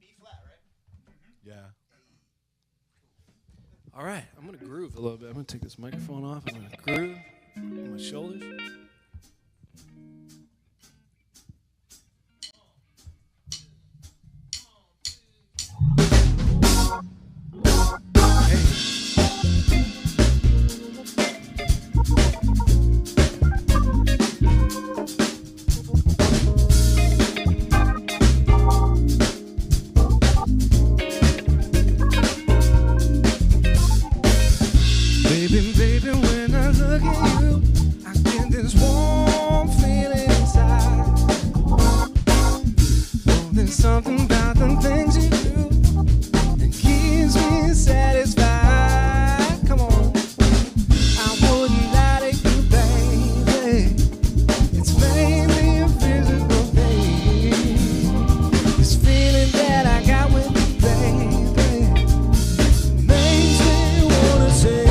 B flat, right? Yeah. All right, I'm gonna groove a little bit. I'm gonna take this microphone off. I'm gonna groove on my shoulders. Baby, baby, when I look at you, I get this warm feeling inside. Oh, there's something about the things you do that keeps me satisfied. Come on, I wouldn't lie to you, baby. It's mainly a physical thing. This feeling that I got with you, baby, makes me wanna say.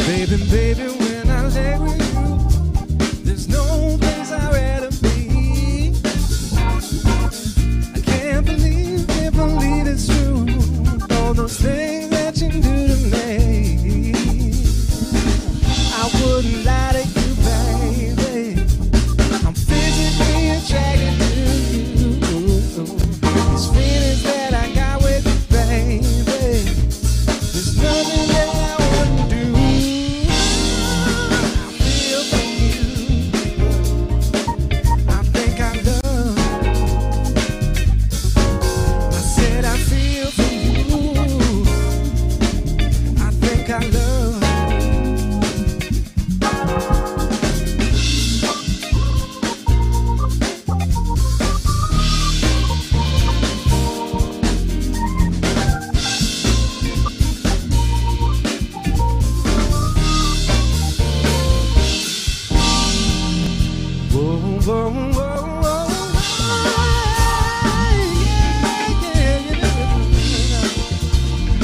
Baby, baby, when I lay with you, there's no place I'd rather be. I can't believe it's true. All those things that you do to me. I wouldn't lie to you, baby. I'm physically attracted to you. These feelings that I got with you, baby, there's nothing that I wouldn't do.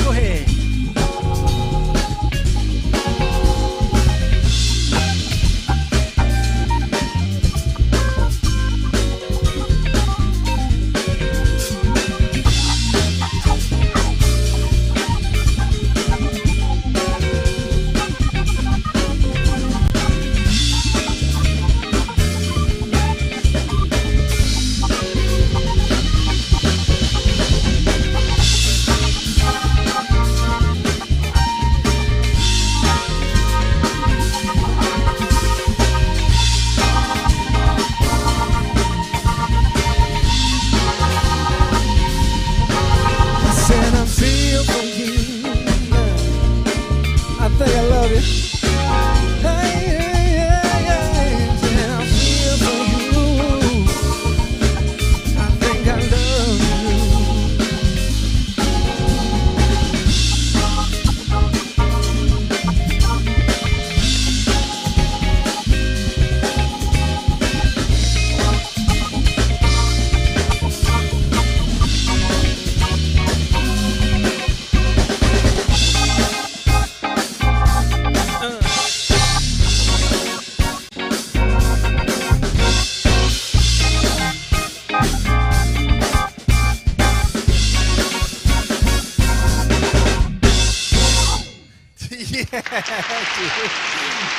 Go ahead.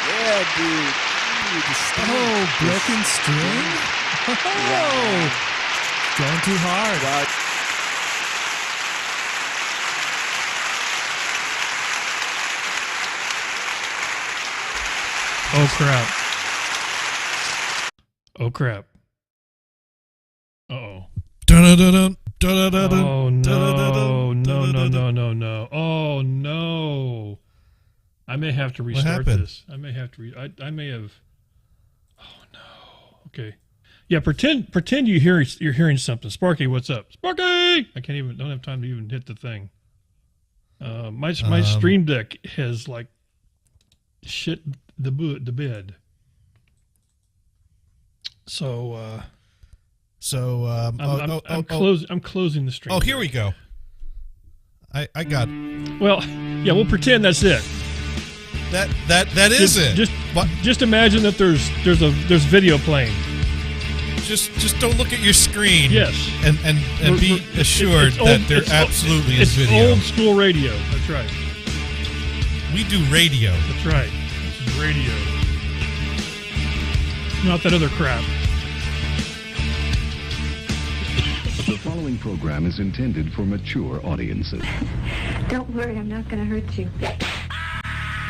Yeah, dude. Oh, broken string? Oh, going too hard. Wow. Oh, crap. Oh, crap. Uh-oh. Dun-dun-dun-dun, dun-dun-dun-dun, Oh, no. dun-dun-dun-dun, No, no, dun-dun-dun. no, no, no. Oh, no. I may have to restart happened? this. I may have to. I may have. Oh no. Okay. Yeah. Pretend you're hearing something. Sparky, what's up? Sparky. I can't even. Don't have time to even hit the thing. My Stream Deck has like shit the bed. So. I'm closing the stream. Oh, here we go. I got. Well, yeah. We'll pretend that's it. That is it. Just imagine that there's video playing. Just don't look at your screen. Yes. And be assured that there absolutely is video. It's old school radio. That's right. We do radio. That's right. This is radio. Not that other crap. The following program is intended for mature audiences. Don't worry, I'm not going to hurt you.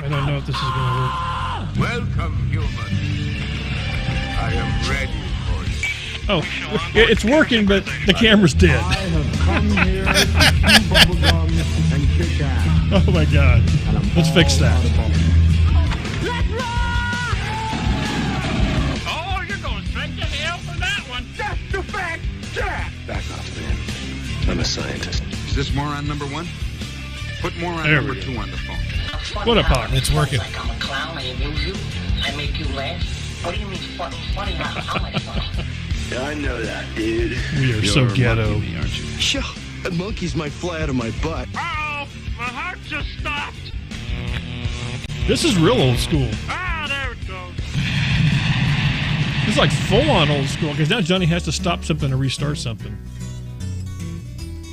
I don't know if this is going to work. Welcome, human. I am ready for you. Oh, it's working, but the camera's dead. I have come here to chew bubblegum and kick ass. Oh my God. Let's fix that. Oh, you're going straight to hell for that one. That's the fact, Jack. Back off, man. I'm a scientist. Is this moron number one? Put moron There number we go. 2 on the phone. What a pocket. It's working. Like I'm a clown, I amuse you, I make you laugh. What do you mean funny? Funny? How am I funny? Yeah, I know that, dude. We are so ghetto. Monkey, aren't you? Sure. A monkey's might fly out of my butt. Oh, my heart just stopped. This is real old school. Ah, there it goes. It's like full on old school because now Johnny has to stop something to restart something.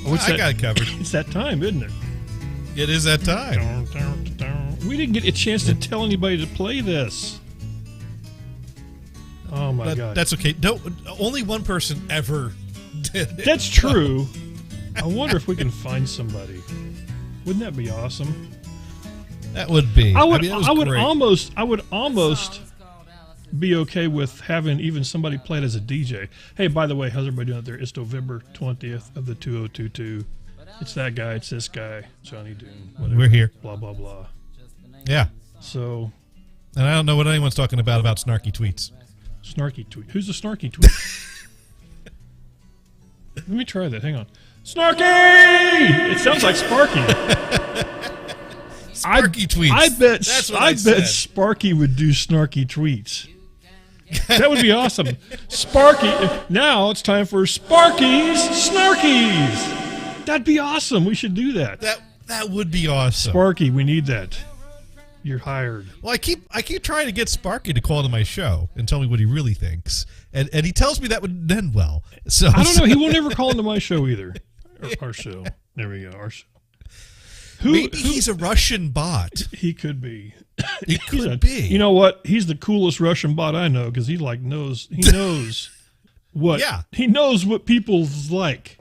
Oh, I got it covered. It's that time, isn't it? It is that time. We didn't get a chance to tell anybody to play this. Oh my God. That's okay. Only one person ever did it. That's true. I wonder if we can find somebody. Wouldn't that be awesome? That would be. I would great. almost be okay with having even somebody play it as a DJ. Hey, by the way, how's everybody doing out there? It's November 20th of the 2022. It's that guy. It's this guy. Jonny Dune. Whatever. We're here. Blah, blah, blah. Yeah. So. And I don't know what anyone's talking about snarky tweets. Snarky tweet. Who's the snarky tweet? Let me try that. Hang on. Snarky! It sounds like Sparky. Sparky tweets. I bet Sparky would do snarky tweets. That would be awesome. Sparky. Now it's time for Sparky's Snarkies. That'd be awesome. We should do that. That would be awesome. Sparky, we need that. You're hired. Well, I keep trying to get Sparky to call to my show and tell me what he really thinks, and he tells me that would end well. So I don't know. He won't ever call into my show either. Our show. There we go. Our show. Maybe he's a Russian bot. He could be. He could be. You know what? He's the coolest Russian bot I know because he knows what. Yeah. He knows what people's like.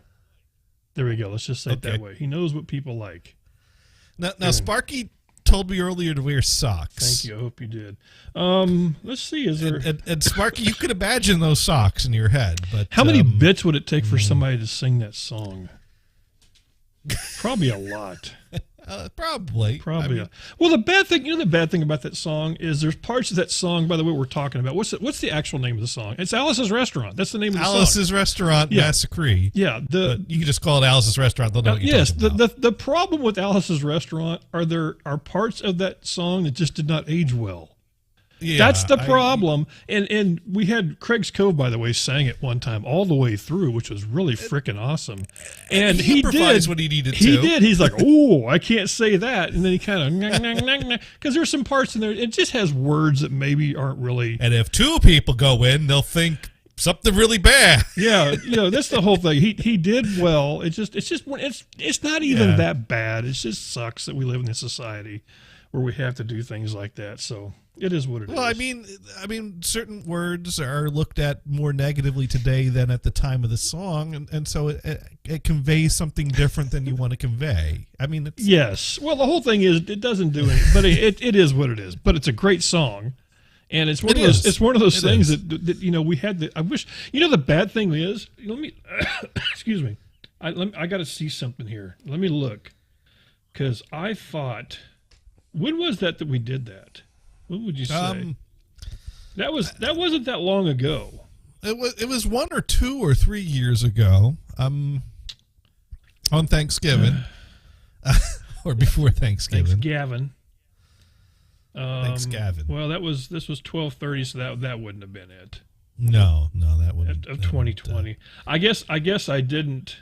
There we go. Let's just say it that way. He knows what people like. Now Sparky told me earlier to wear socks. Thank you. I hope you did. Let's see. Is there and Sparky? You could imagine those socks in your head, but how many bits would it take for somebody to sing that song? Probably a lot. Probably. Well, the bad thing about that song is there's parts of that song. By the way, we're talking about what's the actual name of the song? It's Alice's Restaurant. That's the name of the song. Alice's Restaurant Massacre. Yeah, but you can just call it Alice's Restaurant. They'll know what you're talking about. The problem with Alice's Restaurant there are parts of that song that just did not age well. Yeah, that's the problem. And we had Craig's Cove, by the way, sang it one time all the way through, which was really freaking awesome. And he did what he needed to. He did. He's like, oh, I can't say that. And then he kind of, because there's some parts in there. It just has words that maybe aren't really. And if two people go in, they'll think something really bad. Yeah, that's the whole thing. He did well. It's not even that bad. It just sucks that we live in a society where we have to do things like that. So. It is what it is. Well, I mean, certain words are looked at more negatively today than at the time of the song, and so it conveys something different than you want to convey. I mean, yes. Well, the whole thing is it doesn't do anything, but it is what it is. But it's a great song, and it's one of those. It's one of those things that we had. I wish the bad thing is. Let me excuse me. I got to see something here. Let me look, because I thought When was that we did that? What would you say? That wasn't that long ago. It was 1 or 2 or 3 years ago. On Thanksgiving. Or before Thanksgiving. Thanksgiving. Thanksgiving. Well, this was 12:30, so that wouldn't have been it. No, that wouldn't. Of 2020. I guess I didn't.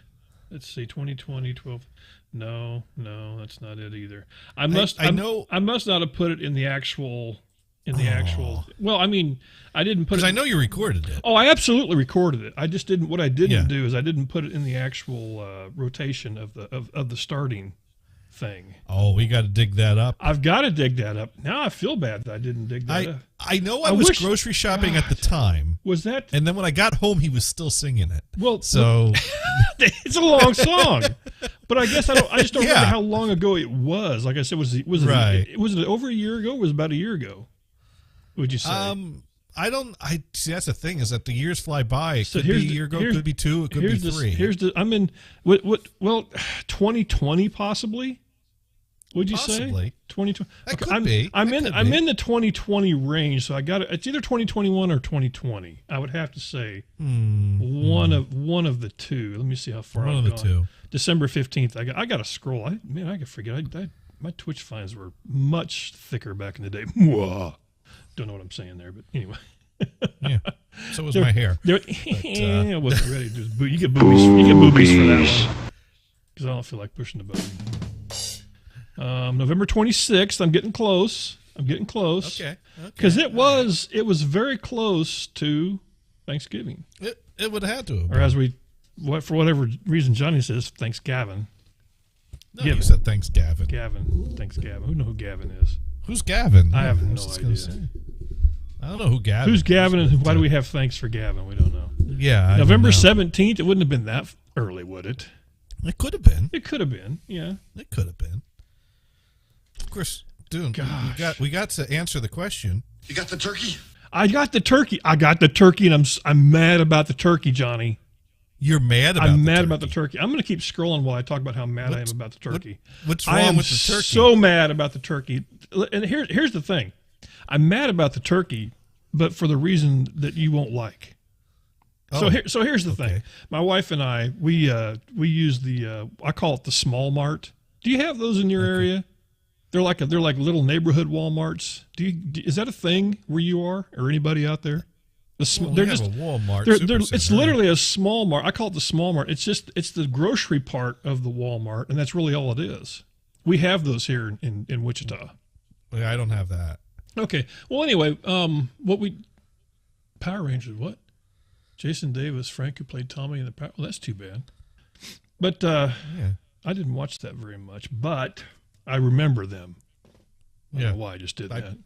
Let's see, 2020, 12. No, that's not it either. I must not have put it in the actual. Well, I mean, I didn't put it. Because I know you recorded it. Oh, I absolutely recorded it. I just didn't. What I didn't do is I didn't put it in the actual rotation of the starting thing. Oh, we got to dig that up. I've got to dig that up. Now I feel bad that I didn't dig that up. I know I was grocery shopping at the time. Was that? And then when I got home, he was still singing it. Well, so it's a long song, but I guess I just don't remember how long ago it was. Like I said, was it over a year ago? Or was it about a year ago? Would you say? I see. That's the thing, is that the years fly by. It could be a year ago. It could be 2. It could be 3. I'm in. Well, 2020 possibly. Would you possibly. Say 2020? That could be. I'm in the 2020 range, so I got it. It's either 2021 or 2020. I would have to say one of the two. Let me see how far I've gone. One of the two. December 15th. I got to scroll. I could forget. My Twitch finds were much thicker back in the day. Don't know what I'm saying there, but anyway. Yeah. So was my hair. I wasn't ready. You get boobies. You get boobies for that one. Because I don't feel like pushing the button. November 26th. I'm getting close. Okay. Because it was very close to Thanksgiving. It would have had to have been. Or as for whatever reason, Johnny says Thanksgiving. No, you said Thanksgiving. Thanksgiving. Who knows who Gavin is? Who's Gavin? I have no idea. I don't know who Gavin Who's Gavin and why do we have thanks for Gavin? We don't know. Yeah. November 17th, it wouldn't have been that early, would it? It could have been. It could have been, yeah. It could have been. Of course, Dune, we got to answer the question. You got the turkey? I got the turkey, and I'm mad about the turkey, Johnny. You're mad about I'm mad about the turkey. I'm going to keep scrolling while I talk about how mad I am about the turkey. What's wrong with the turkey? I am so mad about the turkey. And here's the thing. I'm mad about the turkey, but for the reason that you won't like. So here's the thing. My wife and I, we use the I call it the small mart. Do you have those in your area? They're like little neighborhood Walmarts. Is that a thing where you are or anybody out there? They're just a Walmart. It's literally a small mart. I call it the small mart. It's the grocery part of the Walmart, and that's really all it is. We have those here in Wichita. Yeah, I don't have that. Okay. Well, anyway, Power Rangers. What? Jason Davis, Frank, who played Tommy in the Power. Well, that's too bad. But I didn't watch that very much, but I remember them. I don't know why I just did that.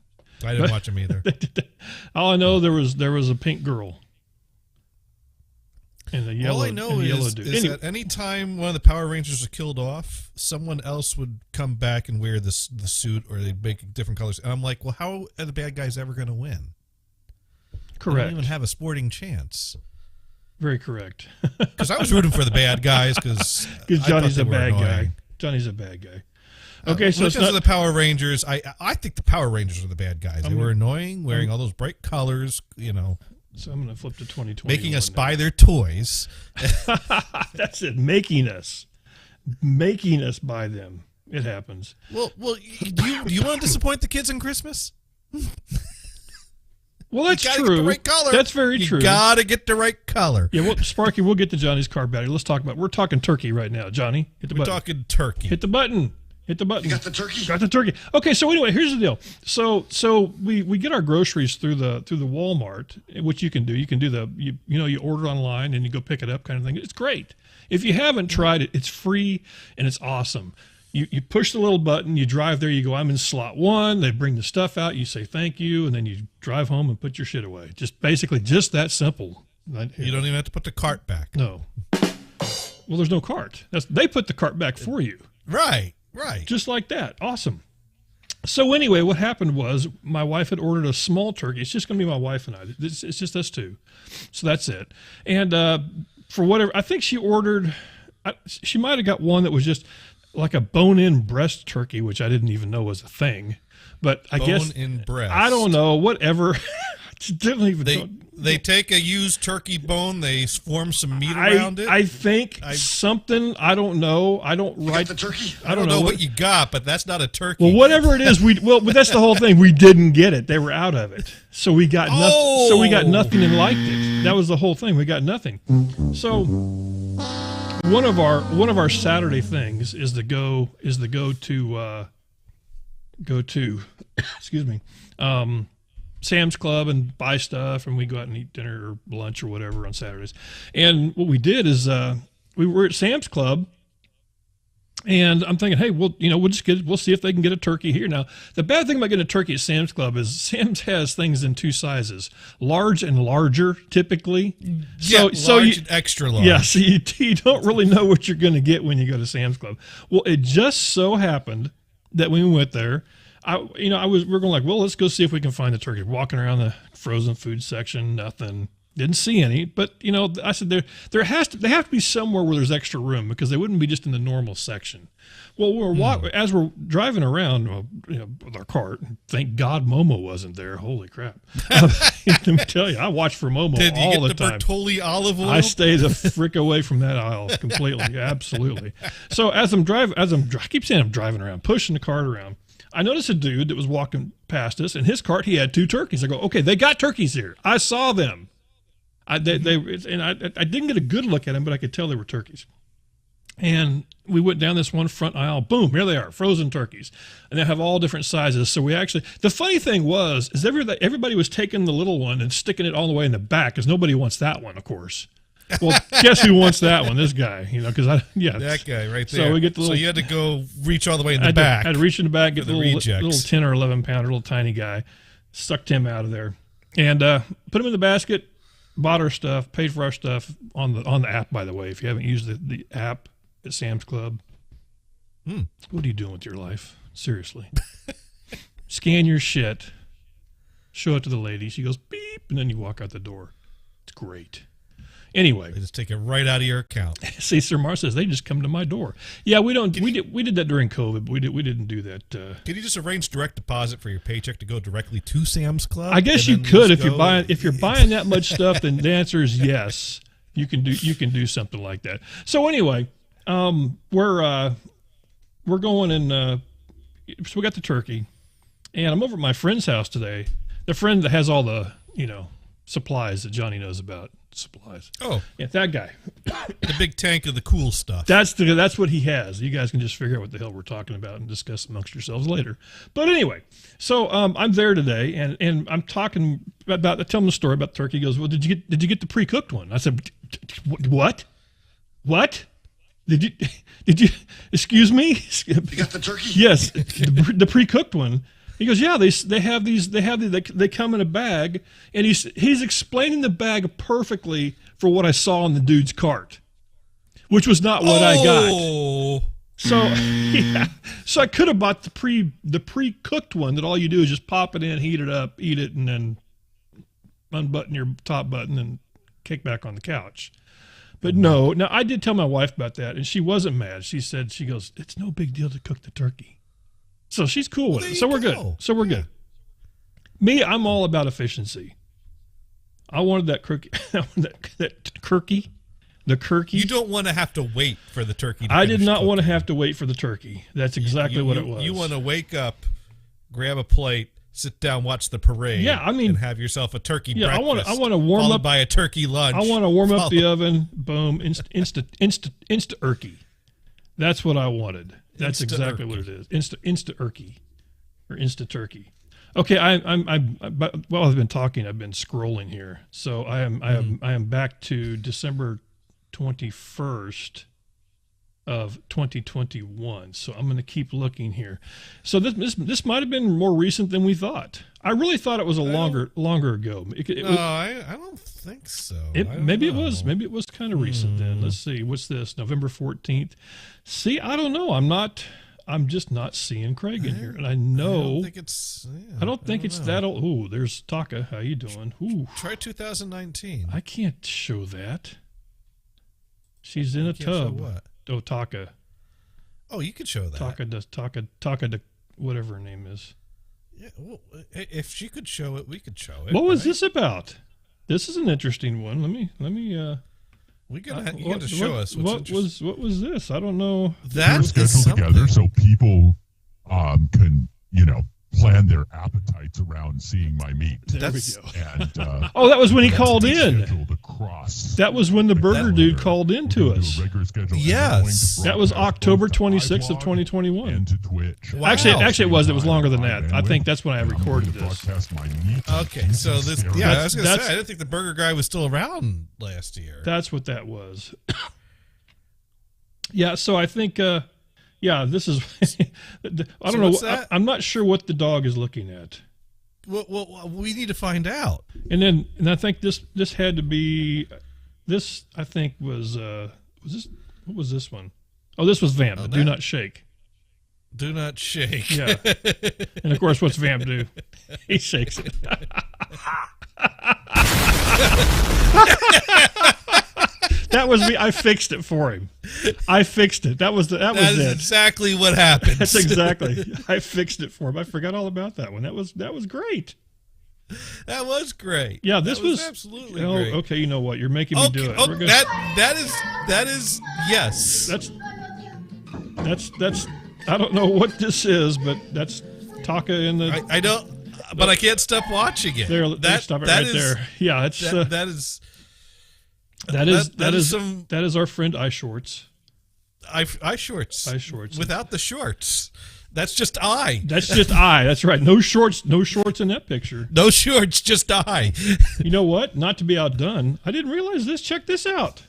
I didn't watch them either. All I know, there was a pink girl. And a yellow. All I know is that any time one of the Power Rangers was killed off, someone else would come back and wear the suit, or they'd make different colors. And I'm like, well, how are the bad guys ever going to win? Correct. They don't even have a sporting chance. Very correct. Because I was rooting for the bad guys because Johnny's a bad guy. Johnny's a bad guy. Okay, so because of the Power Rangers, I think the Power Rangers are the bad guys. They were annoying, wearing all those bright colors, So I'm going to flip to 2020. Making us buy their toys. That's it. Making us buy them. It happens. Well, do you want to disappoint the kids on Christmas? Well, that's true. Get the right color. That's very true. You got to get the right color. Yeah, well, Sparky, we'll get to Johnny's card battery. Let's talk about. We're talking turkey right now, Johnny. Hit the button. We're talking turkey. Hit the button. Hit the button. You got the turkey? Got the turkey. Okay, so anyway, here's the deal. So we get our groceries through the Walmart, which you can do. You can do you order online and you go pick it up kind of thing. It's great. If you haven't tried it, it's free and it's awesome. You push the little button, you drive there, you go, I'm in slot 1, they bring the stuff out, you say thank you, and then you drive home and put your shit away. Just that simple. You don't even have to put the cart back. No. Well, there's no cart. They put the cart back for you. Right. Just like that. Awesome. So anyway, what happened was my wife had ordered a small turkey. It's just going to be my wife and I. It's just us two. So that's it. And for whatever, I think she ordered, she might have got one that was just, like a bone-in breast turkey, which I didn't even know was a thing. But I guess bone-in breast. I don't know. Whatever. Didn't even. They take a used turkey bone, they form some meat around it. I think something. I don't know. I don't write the turkey. I don't know what you got, but that's not a turkey. Well, whatever it is, but that's the whole thing. We didn't get it. They were out of it, so we got nothing. So we got nothing and liked it. That was the whole thing. We got nothing. So one of our Saturday things is to go to excuse me. Sam's Club and buy stuff, and we go out and eat dinner or lunch or whatever on Saturdays. And what we did is we were at Sam's Club, and I'm thinking, hey, we'll see if they can get a turkey here. Now, the bad thing about getting a turkey at Sam's Club is Sam's has things in two sizes, large and larger, typically. Yeah, large and extra large. Yeah, so you don't really know what you're going to get when you go to Sam's Club. Well, it just so happened that when we went there, we're going like, well, let's go see if we can find the turkey. Walking around the frozen food section, nothing. Didn't see any, but I said they have to be somewhere where there's extra room because they wouldn't be just in the normal section. Well, as we're driving around, with our cart, thank God Momo wasn't there. Holy crap! Let me tell you, I watch for Momo all the time. Did you get the Bertolli olive oil? I stay the frick away from that aisle completely, absolutely. So as I'm driving, I keep saying I'm driving around, pushing the cart around. I noticed a dude that was walking past us. In his cart, he had 2 turkeys. I go, okay, they got turkeys here. I saw them. I didn't get a good look at them, but I could tell they were turkeys. And we went down this one front aisle. Boom, here they are, frozen turkeys. And they have all different sizes. So the funny thing is everybody was taking the little one and sticking it all the way in the back because nobody wants that one, of course. Well, guess who wants that one? This guy, because that guy right there. So we get the little, so you had to go reach all the way in the back. I had to reach in the back, get the little 10 or 11 pounder, little tiny guy, sucked him out of there, and put him in the basket. Bought our stuff, paid for our stuff on the app. By the way, if you haven't used the app at Sam's Club, what are you doing with your life? Seriously, scan your shit, show it to the lady. She goes beep, and then you walk out the door. It's great. Anyway, they just take it right out of your account. See, Sir Mar says they just come to my door. Yeah, we don't. We did that during COVID, but we didn't do that. Can you just arrange direct deposit for your paycheck to go directly to Sam's Club? I guess you could if you're buying that much stuff. Then the answer is yes. You can do something like that. So anyway, we're going and so we got the turkey, and I'm over at my friend's house today. The friend that has all the supplies that Johnny knows about. Supplies. Oh, yeah, that guy. The big tank of the cool stuff. That's what he has. You guys can just figure out what the hell we're talking about and discuss amongst yourselves later. But anyway, so I'm there today, and I'm talking about telling the story about the turkey. He goes, well, did you get the pre-cooked one? I said, what? Did you? Excuse me? You got the turkey? Yes, the pre-cooked one. He goes, yeah, they come in a bag, and he's explaining the bag perfectly for what I saw in the dude's cart, which was not what I got. So yeah, so I could have bought the pre-cooked one that all you do is just pop it in, heat it up, eat it, and then unbutton your top button and kick back on the couch. But no, now I did tell my wife about that, and she wasn't mad. She goes, it's no big deal to cook the turkey. So she's cool with it. So we're good. So we're good. Me, I'm all about efficiency. I wanted that turkey. The turkey. You don't want to have to wait for the turkey to I did not cooking. want to have to wait for the turkey. That's exactly what it was. You want to wake up, grab a plate, sit down, watch the parade. Yeah, I mean, and have yourself a turkey breakfast. I want to warm followed up by a turkey lunch. I want to warm up the oven. Boom, insta turkey. That's what I wanted. That's exactly what it is. Insta turkey, or insta turkey. Okay, while I've been talking, I've been scrolling here. So I am back to December 21st of 2021. So I'm going to keep looking here. So this might have been more recent than we thought. I really thought it was longer ago. I don't think so. Maybe it was kind of recent then. Let's see. What's this? November 14th. See, I don't know. I'm just not seeing Craig in here. And I know. I don't think it's that old. Ooh, there's Taka. How you doing? Ooh. Try 2019. I can't show that. She's in a tub. What? Oh, Taka. Oh, you could show that. Taka to whatever her name is. Yeah, well, if she could show it, we could show it. What was this about? This is an interesting one. Let me. You got to show us. What was this? I don't know. That is scheduled something. together so people can plan their appetites around seeing my meat. There we go. And Oh, that was when he called in. scheduled across That was when the burger dude called in to We're gonna us. do a regular schedule, and Yes. we're going to That was broadcast October both to 26th of iVlog 2021. and to Twitch. Wow. Actually, it was longer than that. I Bandwidth, think that's when I and I'm recorded going to this. broadcast my meat. Okay, so this. That's- Yeah, I was going to that's- say, I didn't think the burger guy was still around last year. That's what that was. Yeah, so I think, this is. I don't So know. what's that? I'm not sure what the dog is looking at. Well, we need to find out. And I think this had to be. This I think was this. What was this one? Oh, this was Vamp. Do not shake. Do not shake. Yeah. And of course, what's Vamp do? He shakes it. That was me. I fixed it for him. I fixed it. That was That was is it. exactly what happens. That's exactly. I fixed it for him. I forgot all about that one. That was great. That was great. Yeah, this That was was absolutely oh, great. okay, you know what? You're making me do it. Oh, We're gonna- that is yes. That's I don't know what this is, but that's Taka in the I don't, but I can't stop watching it. there. Stop it right there. Yeah, it's that is some that is our friend Eye Shorts. eye shorts. Eye Shorts. Without the shorts. That's just eye. That's just eye. That's right. No shorts in that picture. No shorts, just eye. You know what? Not to be outdone, I didn't realize this. Check this out.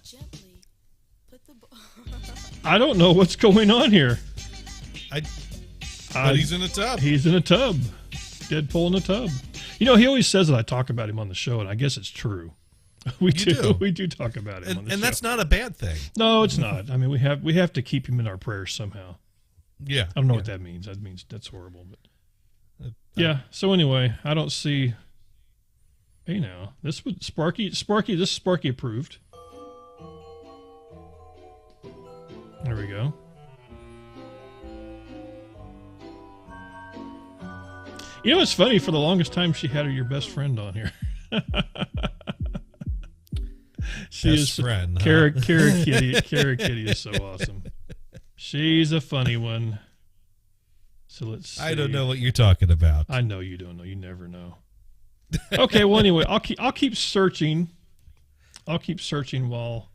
I don't know what's going on here. But he's in a tub. He's in a tub. Deadpool in a tub. You know, he always says that I talk about him on the show, and I guess it's true. We do. We do talk about him on the show. And that's not a bad thing. No, it's not. I mean, we have to keep him in our prayers somehow. Yeah. I don't know what that means. That means that's horrible, but yeah. So anyway, I don't see. Hey, now this would Sparky. This is Sparky approved. There we go. You know, it's funny. For the longest time, she had your best friend on here. She Best is friend, huh? Carrot Kitty. Carrot Kitty is so awesome. She's a funny one. So let's see. I don't know what you're talking about. I know you don't know. You never know. Okay, well anyway, I'll keep searching. I'll keep searching while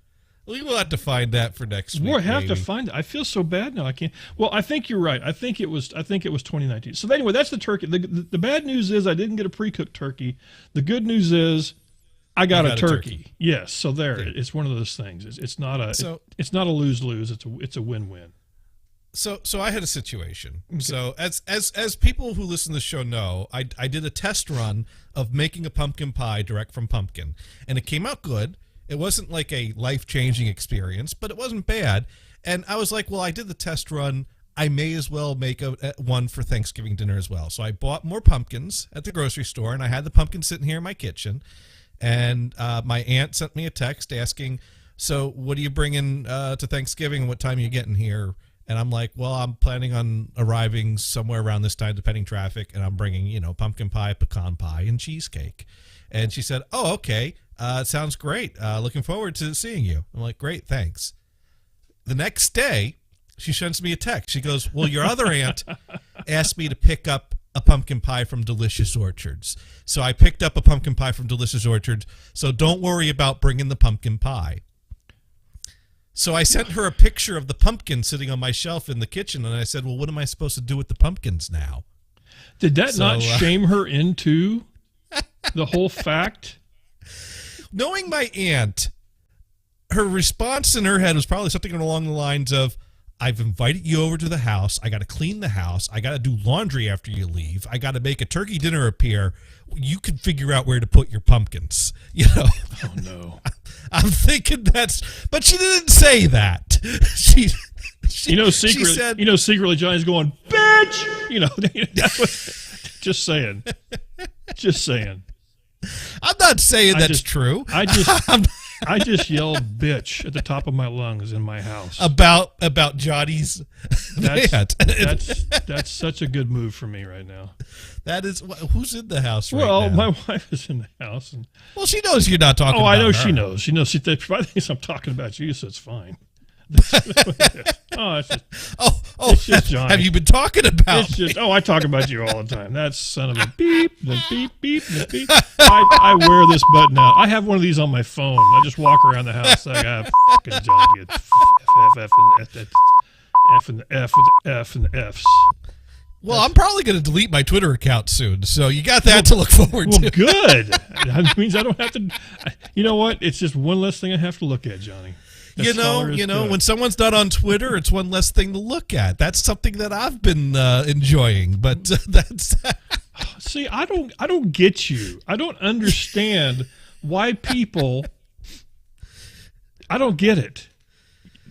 We will have to find that for next week. we'll have to maybe. find it. I feel so bad now. I can't. Well, I think you're right. I think it was 2019. So anyway, that's the turkey. The bad news is I didn't get a pre-cooked turkey. The good news is I got a turkey. Yes. So there, it's one of those things. It's not a it's not a lose-lose. It's a win-win. So I had a situation. Okay. So as people who listen to the show know, I did a test run of making a pumpkin pie direct from pumpkin, and it came out good. It wasn't like a life-changing experience, but it wasn't bad. And I was like, well, I did the test run. I may as well make one for Thanksgiving dinner as well. So I bought more pumpkins at the grocery store, and I had the pumpkin sitting here in my kitchen. And my aunt sent me a text asking, so what are you bringing to Thanksgiving, and what time are you getting here? And I'm like, well, I'm planning on arriving somewhere around this time, depending traffic, and I'm bringing, pumpkin pie, pecan pie, and cheesecake. And she said, oh, okay, sounds great. Looking forward to seeing you. I'm like, great, thanks. The next day, she sends me a text. She goes, well, your other aunt asked me to pick up a pumpkin pie from Delicious Orchards. So I picked up a pumpkin pie from Delicious Orchards, so don't worry about bringing the pumpkin pie. So I sent her a picture of the pumpkin sitting on my shelf in the kitchen, and I said, well, what am I supposed to do with the pumpkins now? Did that not shame her into the whole fact? Knowing my aunt, her response in her head was probably something along the lines of, I've invited you over to the house. I got to clean the house. I got to do laundry after you leave. I got to make a turkey dinner appear. You can figure out where to put your pumpkins. Oh, no. I'm thinking but she didn't say that. She secretly Johnny's going, bitch. That's what, just saying. Just saying. I'm not saying that's true. I I just yelled bitch at the top of my lungs in my house. About Johnny's that's such a good move for me right now. That is, who's in the house right now? Well, my wife is in the house. And, well, she knows you're not talking about I know her. she knows. She knows. She probably thinks I'm talking about you, so it's fine. It's just Johnny. Have you been talking about it's just, I talk about you all the time. That son of a beep, the beep, beep, the beep. I wear this button out. I have one of these on my phone. I just walk around the house like, fucking Johnny. F and the F and the F's. Well, I'm probably going to delete my Twitter account soon, so you got that to look forward to. Well, good. That means I don't have to. You know what? It's just one less thing I have to look at, Johnny. You know, when someone's not on Twitter, it's one less thing to look at. That's something that I've been enjoying, but that's. See, I don't get you. I don't understand why people. I don't get it.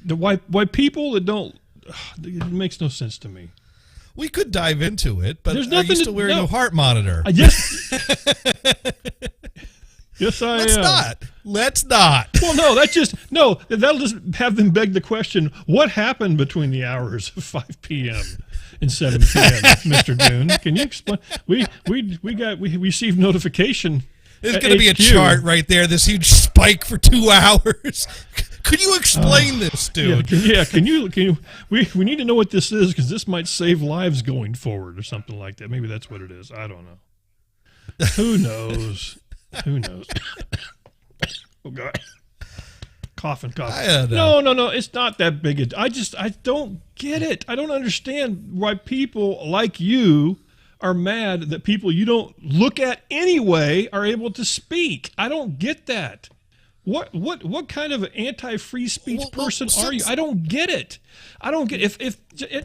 Why people that don't. It makes no sense to me. We could dive into it, but There's are nothing you still wearing a heart monitor? Yes, I Let's am. not. Let's not. Well, no, that'll just have them beg the question, what happened between the hours of 5 p.m. and 7 p.m., Mr. Dune? Can you explain? We received notification. There's going to be a chart right there, this huge spike for 2 hours. Could you explain this, dude? Can you? We need to know what this is, because this might save lives going forward or something like that. Maybe that's what it is. I don't know. Who knows? Who knows? Oh, God. Coughing. No. It's not that big. I don't get it. I don't understand why people like you are mad that people you don't look at anyway are able to speak. I don't get that. What kind of an anti-free speech person are you? I don't get it. I don't get if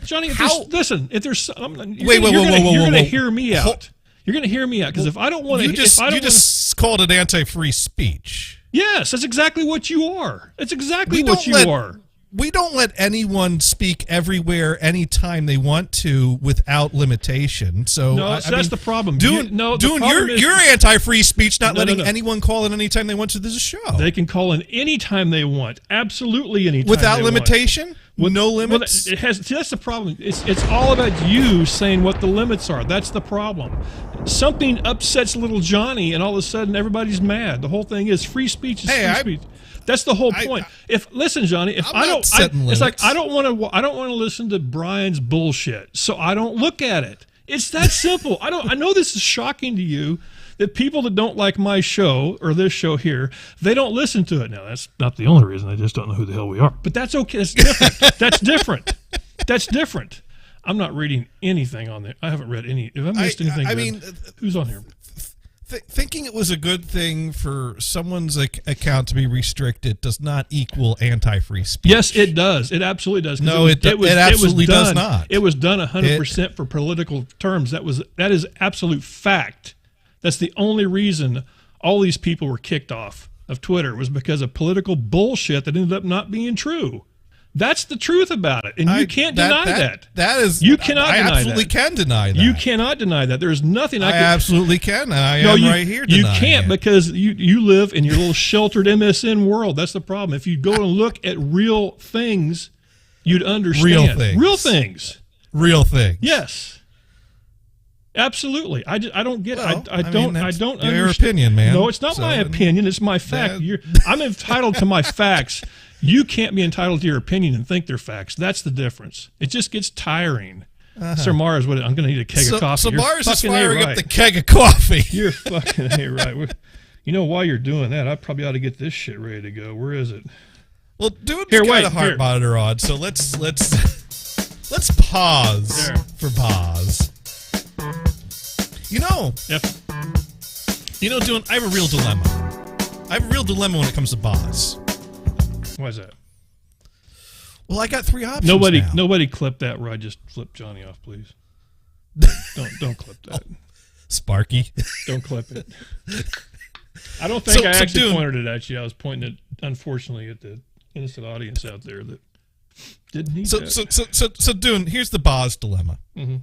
Johnny. If there's you're going to hear me out. You're going to hear me out, because if I don't want to, you just called it anti-free speech. Yes, that's exactly what you are. It's exactly what you are. We don't let anyone speak everywhere, anytime they want to, without limitation. So that's the problem. Dune, you're anti-free speech, not letting anyone call in anytime they want to. There's a show. They can call in anytime they want, absolutely anytime. Without limitation. With no limits. Well, that's the problem. It's all about you saying what the limits are. That's the problem. Something upsets little Johnny, and all of a sudden everybody's mad. The whole thing is free speech is free speech. That's the whole point. Listen, Johnny, it's like I don't want to listen to Brian's bullshit, so I don't look at it. It's that simple. I know this is shocking to you, that people that don't like my show or this show here, they don't listen to it. Now, that's not the only reason. They just don't know who the hell we are. But that's okay. That's different. That's different. I'm not reading anything on there. I haven't read any. If I missed anything, mean, who's on here? Thinking it was a good thing for someone's account to be restricted does not equal anti-free speech. Yes, it does. It absolutely does. No, it absolutely does not. It was done 100% for political terms. That is absolute fact. That's the only reason all these people were kicked off of Twitter, was because of political bullshit that ended up not being true. That's the truth about it, and you can't deny that. That is, you cannot deny that. I absolutely can deny that. You cannot deny that. There's nothing I can. Absolutely can. I am right here denying You can't it. Because you live in your little sheltered MSN world. That's the problem. If you go and look at real things, you'd understand. Real things. Yes. Absolutely. I don't get it. I don't understand. Your opinion, man. No, it's not my opinion. It's my fact. I'm entitled to my facts. You can't be entitled to your opinion and think they're facts. That's the difference. It just gets tiring. Sir Mars, I'm going to need a keg of coffee. So Mars is firing right. up the keg of coffee. You're fucking right. You know, while you're doing that, I probably ought to get this shit ready to go. Where is it? Well, Dude's got a heart monitor on, so let's pause for pause. Dune, I have a real dilemma. I have a real dilemma when it comes to Boz. Why is that? Well, I got 3 options. Nobody clip that where I just flipped Johnny off, please. Don't clip that. Sparky. Don't clip it. I don't think I actually pointed it at you. I was pointing it, unfortunately, at the innocent audience out there that didn't need that. So Dune, here's the Boz dilemma. Mm-hmm.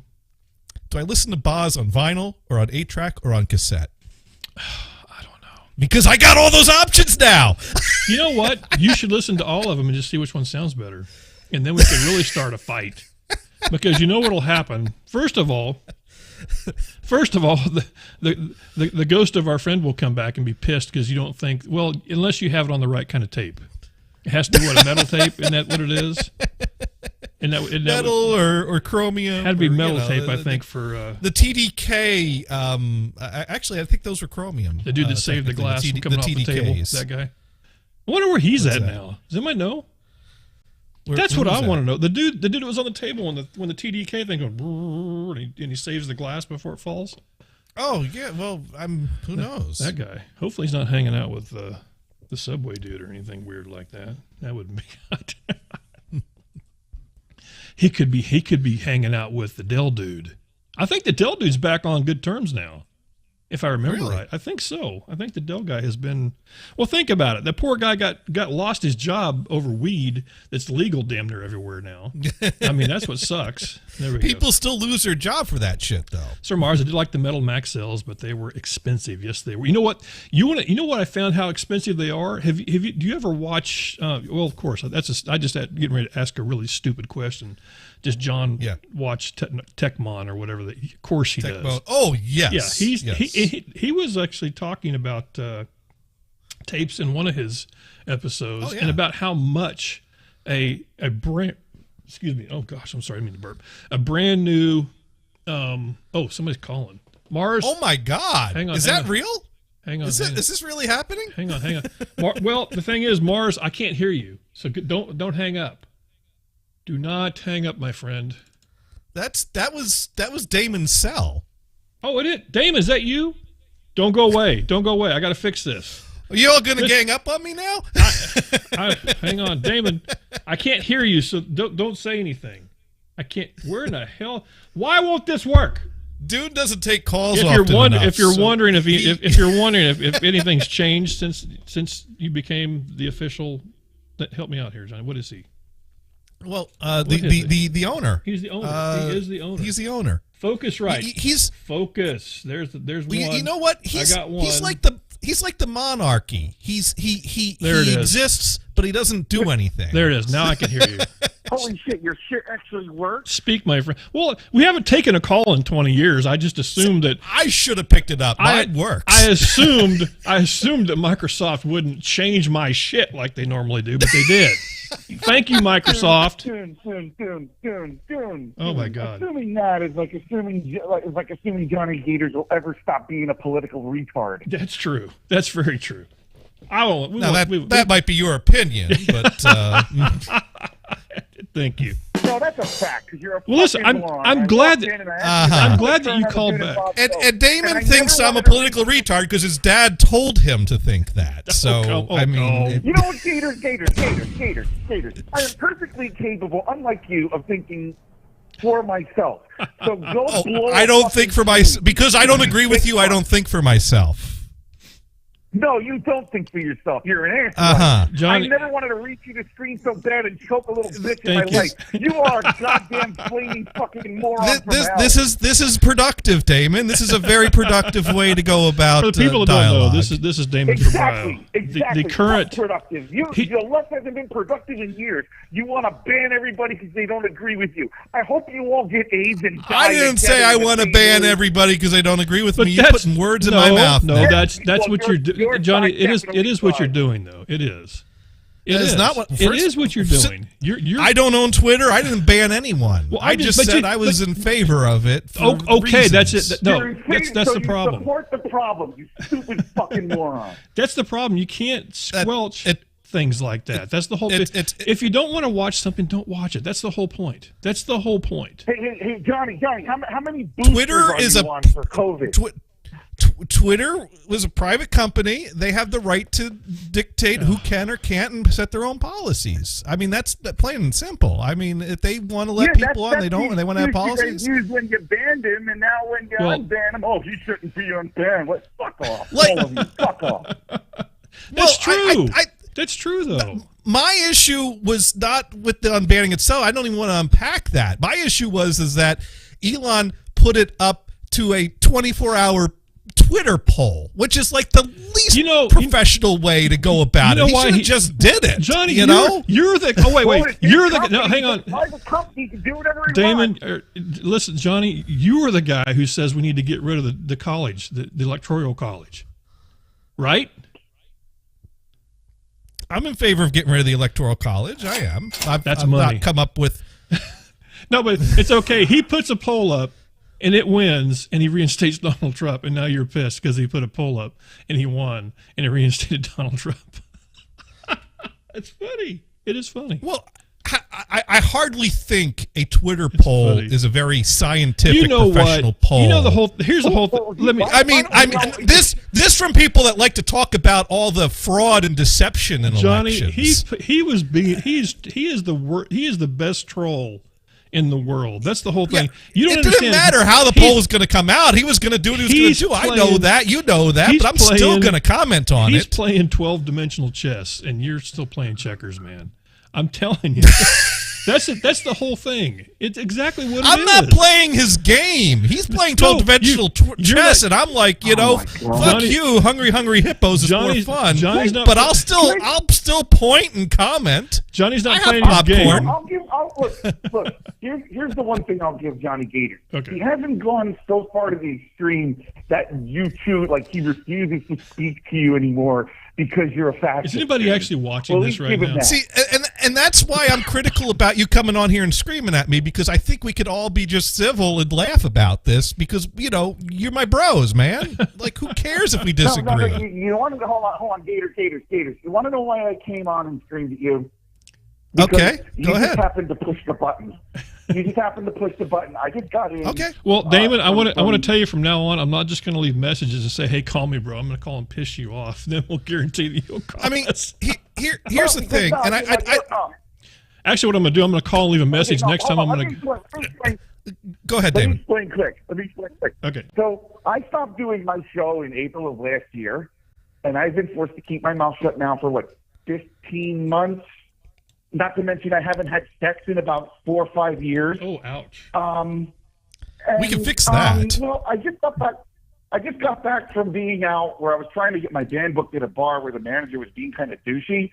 Do I listen to Boz on vinyl or on 8-track or on cassette? I don't know. Because I got all those options now. You know what? You should listen to all of them and just see which one sounds better. And then we can really start a fight. Because you know what'll happen. First of all, the ghost of our friend will come back and be pissed because you don't think, well, unless you have it on the right kind of tape. It has to be what, a metal tape? Isn't that what it is? Metal or chromium. Had to be metal tape, the, I think, for... the TDK, actually, I think those were chromium. The dude that saved the glass from coming off the table, that guy. I wonder where he's at now. Does anybody know? That's what I want to know. The dude that was on the table when the TDK thing goes, and he saves the glass before it falls. Oh, yeah, well, who knows? That guy. Hopefully he's not hanging out with the Subway dude or anything weird like that. That would be... He could be hanging out with the Dell dude. I think the Dell dude's back on good terms now, if I remember right. I think so. I think the Dell guy has been. Well, think about it. The poor guy got lost his job over weed that's legal damn near everywhere now. I mean, that's what sucks. People still lose their job for that shit, though. Sir Mars, I did like the metal Max cells, but they were expensive. Yes, they were. You know what? You know what I found how expensive they are. Do you ever watch? Well, of course. I just getting ready to ask a really stupid question. Does John watch Techmon or whatever? Of course he does. Oh yes. Yeah, he was actually talking about tapes in one of his episodes and about how much a brand. Excuse me. Oh gosh, I'm sorry. I didn't mean to burp. A brand new. Oh, somebody's calling. Mars. Oh my God. Hang on. Is that real? Hang on. Is this really happening? Hang on. Well, the thing is, Mars, I can't hear you, so don't hang up. Do not hang up, my friend. That was Damon's cell. Oh, it is. Damon, is that you? Don't go away. Don't go away. I got to fix this. Are you all going to gang up on me now? Hang on, Damon. I can't hear you, so don't say anything. I can't. Where in the hell? Why won't this work? Dude doesn't take calls. If you're wondering if anything's changed since you became the official, help me out here, Johnny. What is he? Well, the owner. He's the owner. He is the owner. He's the owner. Focus right. He's focus. There's one. You know what? I got one. He's like the monarchy. He there it exists, but he doesn't do anything. There it is. Now I can hear you. Holy shit! Your shit actually works. Speak, my friend. Well, we haven't taken a call in 20 years. I just assumed that I should have picked it up. Mine works. I assumed that Microsoft wouldn't change my shit like they normally do, but they did. Thank you, Microsoft. Dune. Oh my God! Assuming that is like assuming Johnny Gators will ever stop being a political retard. That's true. That's very true. That might be your opinion, but thank you. No, that's a fact. Because you're a listen, I'm glad that you called back. And Damon thinks I'm a political retard because his dad told him to think that. So you know what, Gators. I am perfectly capable, unlike you, of thinking for myself. So go blow. I don't think for myself because I don't agree with you. I don't think for myself. No, you don't think for yourself. You're an asshole. Johnny, I never wanted to reach you the screen so bad and choke a little bitch in my life. You are a goddamn flaming fucking moron. This is productive, Damon. This is a very productive way to go about for the people that dialogue. don't know, this is Damon Exactly. The current productive. The left hasn't been productive in years. You want to ban everybody because they don't agree with you. I hope you all get AIDS and die. I didn't say I want to ban everybody because they don't agree with me. You're putting words in my mouth. No, that's what you're doing. Johnny, it is what you're doing, though. It is. It is not what. It is what you're doing. You're. I don't own Twitter. I didn't ban anyone. Well, I just said I was in favor of it. Okay, that's it. That's the problem. Support the problem, you stupid fucking moron. That's the problem. You can't squelch things like that. That's the whole. If you don't want to watch something, don't watch it. That's the whole point. That's the whole point. Hey, Johnny, how many boosters Twitter is on for COVID? Twitter was a private company. They have the right to dictate who can or can't and set their own policies. I mean, that's plain and simple. I mean, if they want to let people on, they don't, and they want to have policies. You when you banned him, and now when you unban him, he shouldn't be unbanned. What? Fuck off. All of you, fuck off. That's true. That's true, though. My issue was not with the unbanning itself. I don't even want to unpack that. My issue is that Elon put it up to a 24-hour Twitter poll, which is like the least professional way to go about it. He should have just did it. Johnny, you know? You're the... Oh, wait. You're the... No, hang on. Private company can do whatever he Damon, wants. Listen, Johnny, you are the guy who says we need to get rid of the college, the electoral college. Right? I'm in favor of getting rid of the electoral college. I am. I've money. Not come up with... No, but it's okay. He puts a poll up, and it wins, and he reinstates Donald Trump, and now you're pissed because he put a poll up, and he won, and he reinstated Donald Trump. It's funny. It is funny. Well, I hardly think a Twitter poll is a very scientific, professional poll. You know the whole. Here's the whole thing. Let me. I mean, this from people that like to talk about all the fraud and deception in Johnny, elections. he is the best troll in the world. That's the whole thing. Yeah, it didn't matter how the poll was going to come out. He was going to do what he was going to do. I know that. You know that. But I'm still going to comment on it. He's playing 12-dimensional chess, and you're still playing checkers, man. I'm telling you. That's it. That's the whole thing. It's exactly what it is. I'm not playing his game. He's playing 12-dimensional chess, and I'm like, fuck you, hungry hippos is more fun. But I'll still point and comment. Johnny's not playing his game. Look. Here's the one thing I'll give Johnny Gator. Okay. He hasn't gone so far to the extreme that you two, like, he refuses to speak to you anymore because you're a fascist. Is anybody actually watching this right now? See, and that's why I'm critical about you coming on here and screaming at me, because I think we could all be just civil and laugh about this because, you're my bros, man. Like, who cares if we disagree? No, you want to hold on, Gator. You want to know why I came on and screamed at you? Because okay, go ahead. You just happened to push the button. I just got in. Okay. Well, Damon, I want to tell you from now on, I'm not just going to leave messages and say, "Hey, call me, bro." I'm going to call and piss you off. Then we'll guarantee that you'll call. I mean, here's the thing, and I actually, what I'm going to do, I'm going to call and leave a message next time. I'm going to go ahead, Damon. Let me explain quick. Okay. So I stopped doing my show in April of last year, and I've been forced to keep my mouth shut now for 15 months. Not to mention, I haven't had sex in about 4 or 5 years. Oh, ouch! We can fix that. Well, I just got back from being out where I was trying to get my band booked at a bar where the manager was being kind of douchey,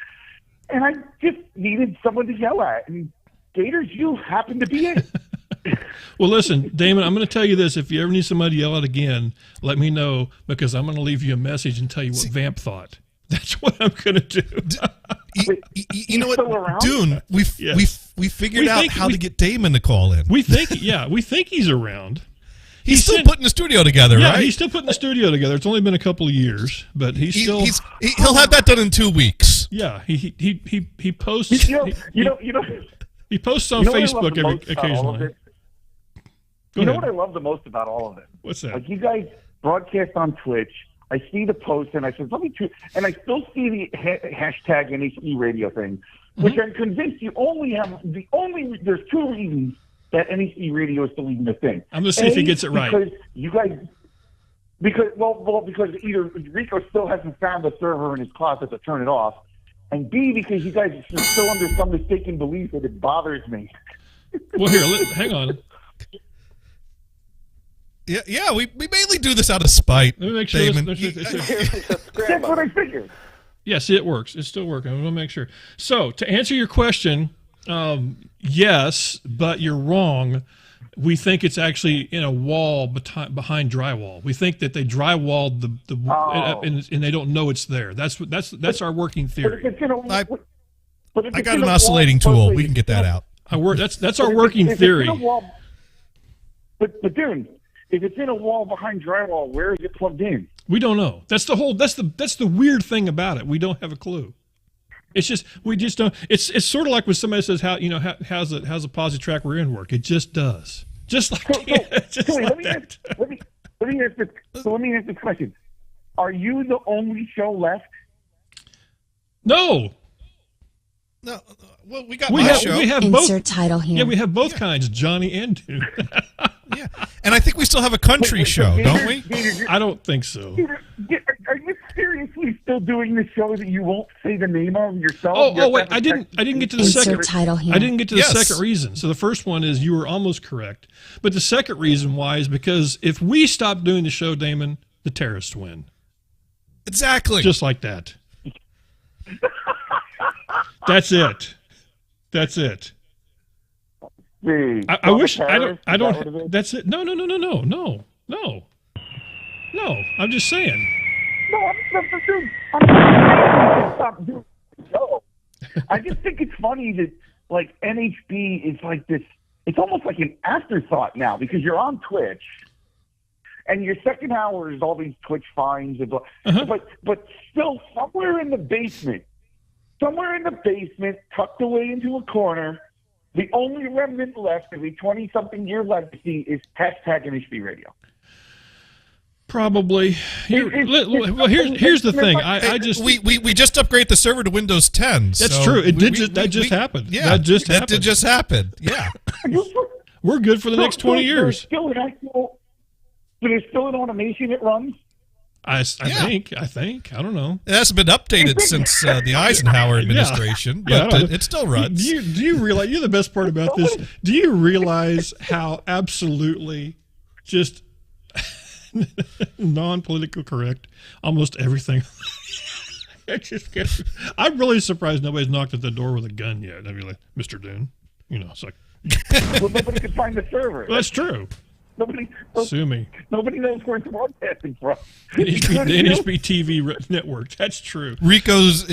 and I just needed someone to yell at. And Gators, you happen to be it. Well, listen, Damon, I'm going to tell you this: if you ever need somebody to yell at again, let me know, because I'm going to leave you a message and tell you what Vamp thought. That's what I'm going to do. You know what, Dune? We figured out how to get Damon to call in. We think he's around. He's still putting the studio together, right? He's still putting the studio together. It's only been a couple of years, but he'll have that done in 2 weeks. Yeah, he posts. He posts on Facebook occasionally. What I love the most about all of it? What's that? Like, you guys broadcast on Twitch. I see the post, and I said, and I still see the hashtag NHC radio thing, which I'm convinced there's 2 reasons that NHC radio is still even a thing. I'm going to see if he gets it right. Because you guys, because either Rico still hasn't found the server in his closet to turn it off, and B, because you guys are still under some mistaken belief that it bothers me. Well, here, hang on. Yeah, we mainly do this out of spite. Let me make sure. Damon. That's what I figured. Yes, it works. It's still working. I want to make sure. So, to answer your question, yes, but you're wrong. We think it's actually in a wall behind drywall. We think that they drywalled and they don't know it's there. That's our working theory. I got an oscillating tool. We can get that out. That's our working theory. But Dune, if it's in a wall behind drywall, where is it plugged in? We don't know. That's the weird thing about it. We don't have a clue. It's just we just don't. It's sort of like when somebody says how's a posi track we're in work. It just does. Just like that. Let me ask this question. Are you the only show left? No. No. Well, we got my show. We have Insert both title here. Yeah, we have both kinds, Johnny and Dune. Yeah, and I think we still have a country show, don't we? I don't think so. Are you seriously still doing the show that you won't say the name of yourself? Oh wait, I didn't get to the second title here. I didn't get to the second reason. So the first one is you were almost correct, but the second reason why is because if we stop doing the show, Damon, the terrorists win. Exactly. Just like that. That's it. That's it. I wish I don't. That's it. No. I'm just saying. No, stop doing the show. I just think it's funny that like NHB is like this. It's almost like an afterthought now because you're on Twitch, and your second hour is all these Twitch finds and blah. But still somewhere in the basement, tucked away into a corner, the only remnant left of a 20-something year legacy is hashtag NHB Radio. Probably. Here's the thing. I just we just upgraded the server to Windows 10. That's so true. It did. That just happened. Yeah, that just happened. That did just happen. Yeah. We're good for the next 20 years. There's still an automation it runs. I think. I don't know. It hasn't been updated since the Eisenhower administration, but it still runs. Do you realize? You're the best part about this. Do you realize how absolutely just non-political correct almost everything? I'm really surprised nobody's knocked at the door with a gun yet. I'd be like, Mr. Dune, it's like. Well, nobody could find the server. Well, that's true. Sue me. Nobody knows where it's broadcasting from. The NHB TV network. That's true. Rico's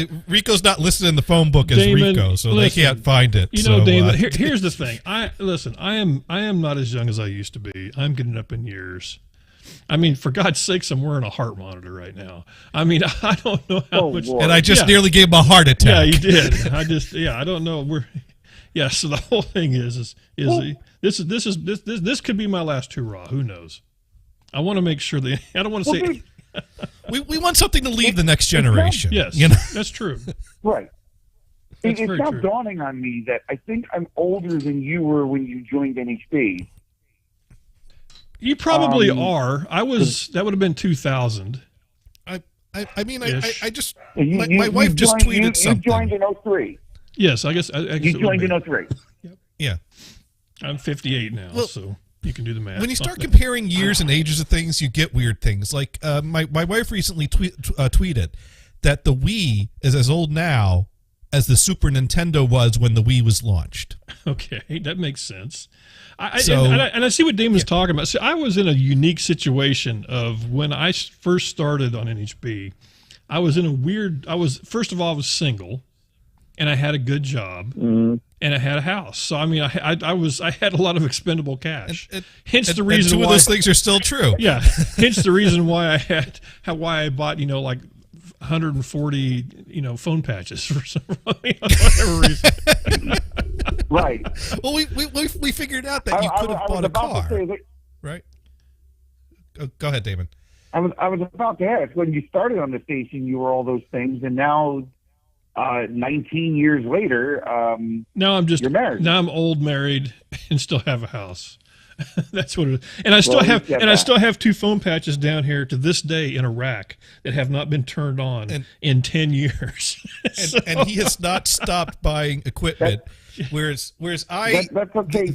not listed in the phone book as Damon, Rico, so listen, they can't find it. Damon. Here's the thing. I am not as young as I used to be. I'm getting up in years. I mean, for God's sakes, I'm wearing a heart monitor right now. I mean, I don't know how much. Lord. And I just nearly gave him a heart attack. Yeah, you did. I don't know. So the whole thing is this could be my last hurrah. Who knows? I want to make sure that I don't want to say. we want something to leave the next generation. Yes, that's true. Right. It's now true. dawning on me that I think I'm older than you were when you joined NHB. You probably are. I was. That would have been 2000. I mean, I just my wife just tweeted something. You joined in 03. Yes, I guess you joined in 03. Yeah. I'm 58 now, so you can do the math. When you start comparing years and ages of things, you get weird things. Like my wife recently tweeted that the Wii is as old now as the Super Nintendo was when the Wii was launched. Okay, that makes sense. I see what Damon's talking about. See, I was in a unique situation of when I first started on NHB. I was in a weird. First of all, I was single, and I had a good job, and I had a house. So I mean, I had a lot of expendable cash. Hence the reason two why of those things are still true. Yeah. Hence the reason why I bought like 140 phone patches for whatever reason. Right. Well, we figured out that you could have bought a car, right? Go ahead, Damon. I was about to ask, when you started on the station, you were all those things, and now 19 years later, now you're married. Now I'm old, married, and still have a house. That's what it is. And I still have two phone patches down here to this day in a rack that have not been turned on in 10 years. And he has not stopped buying equipment. Whereas that's okay.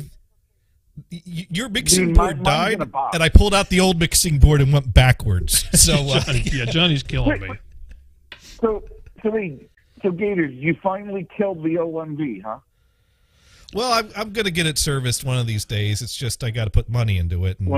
Your mixing board died, and I pulled out the old mixing board and went backwards. So Johnny's killing me. So Gators, you finally killed the O1V, huh? Well, I'm going to get it serviced one of these days. It's just I got to put money into it, and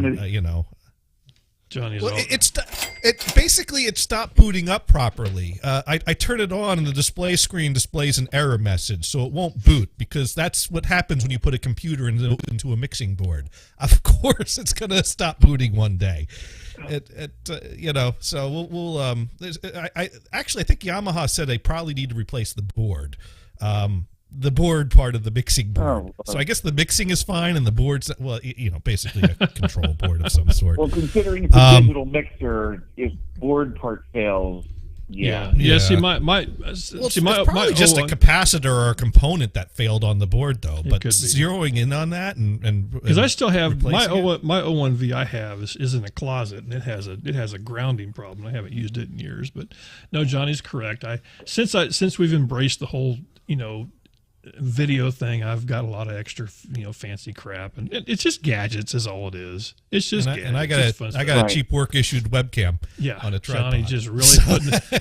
Johnny's. Well, it stopped booting up properly. I turn it on, and the display screen displays an error message, so it won't boot because that's what happens when you put a computer into a mixing board. Of course, it's going to stop booting one day. So we'll I think Yamaha said they probably need to replace the board. The board part of the mixing board. So I guess the mixing is fine, and the board's basically a control board of some sort. Well, considering it's a digital mixer, if board part fails, yeah. See, it's probably just a capacitor or a component that failed on the board, though. But zeroing in on that and because I still have my O1V I have is in a closet, and it has a grounding problem. I haven't used it in years, but no, Johnny's correct. Since we've embraced the whole video thing, I've got a lot of extra, fancy crap, and it's just gadgets is all it is. It's just gadgets. And I got a cheap work issued webcam. Yeah, on a tripod.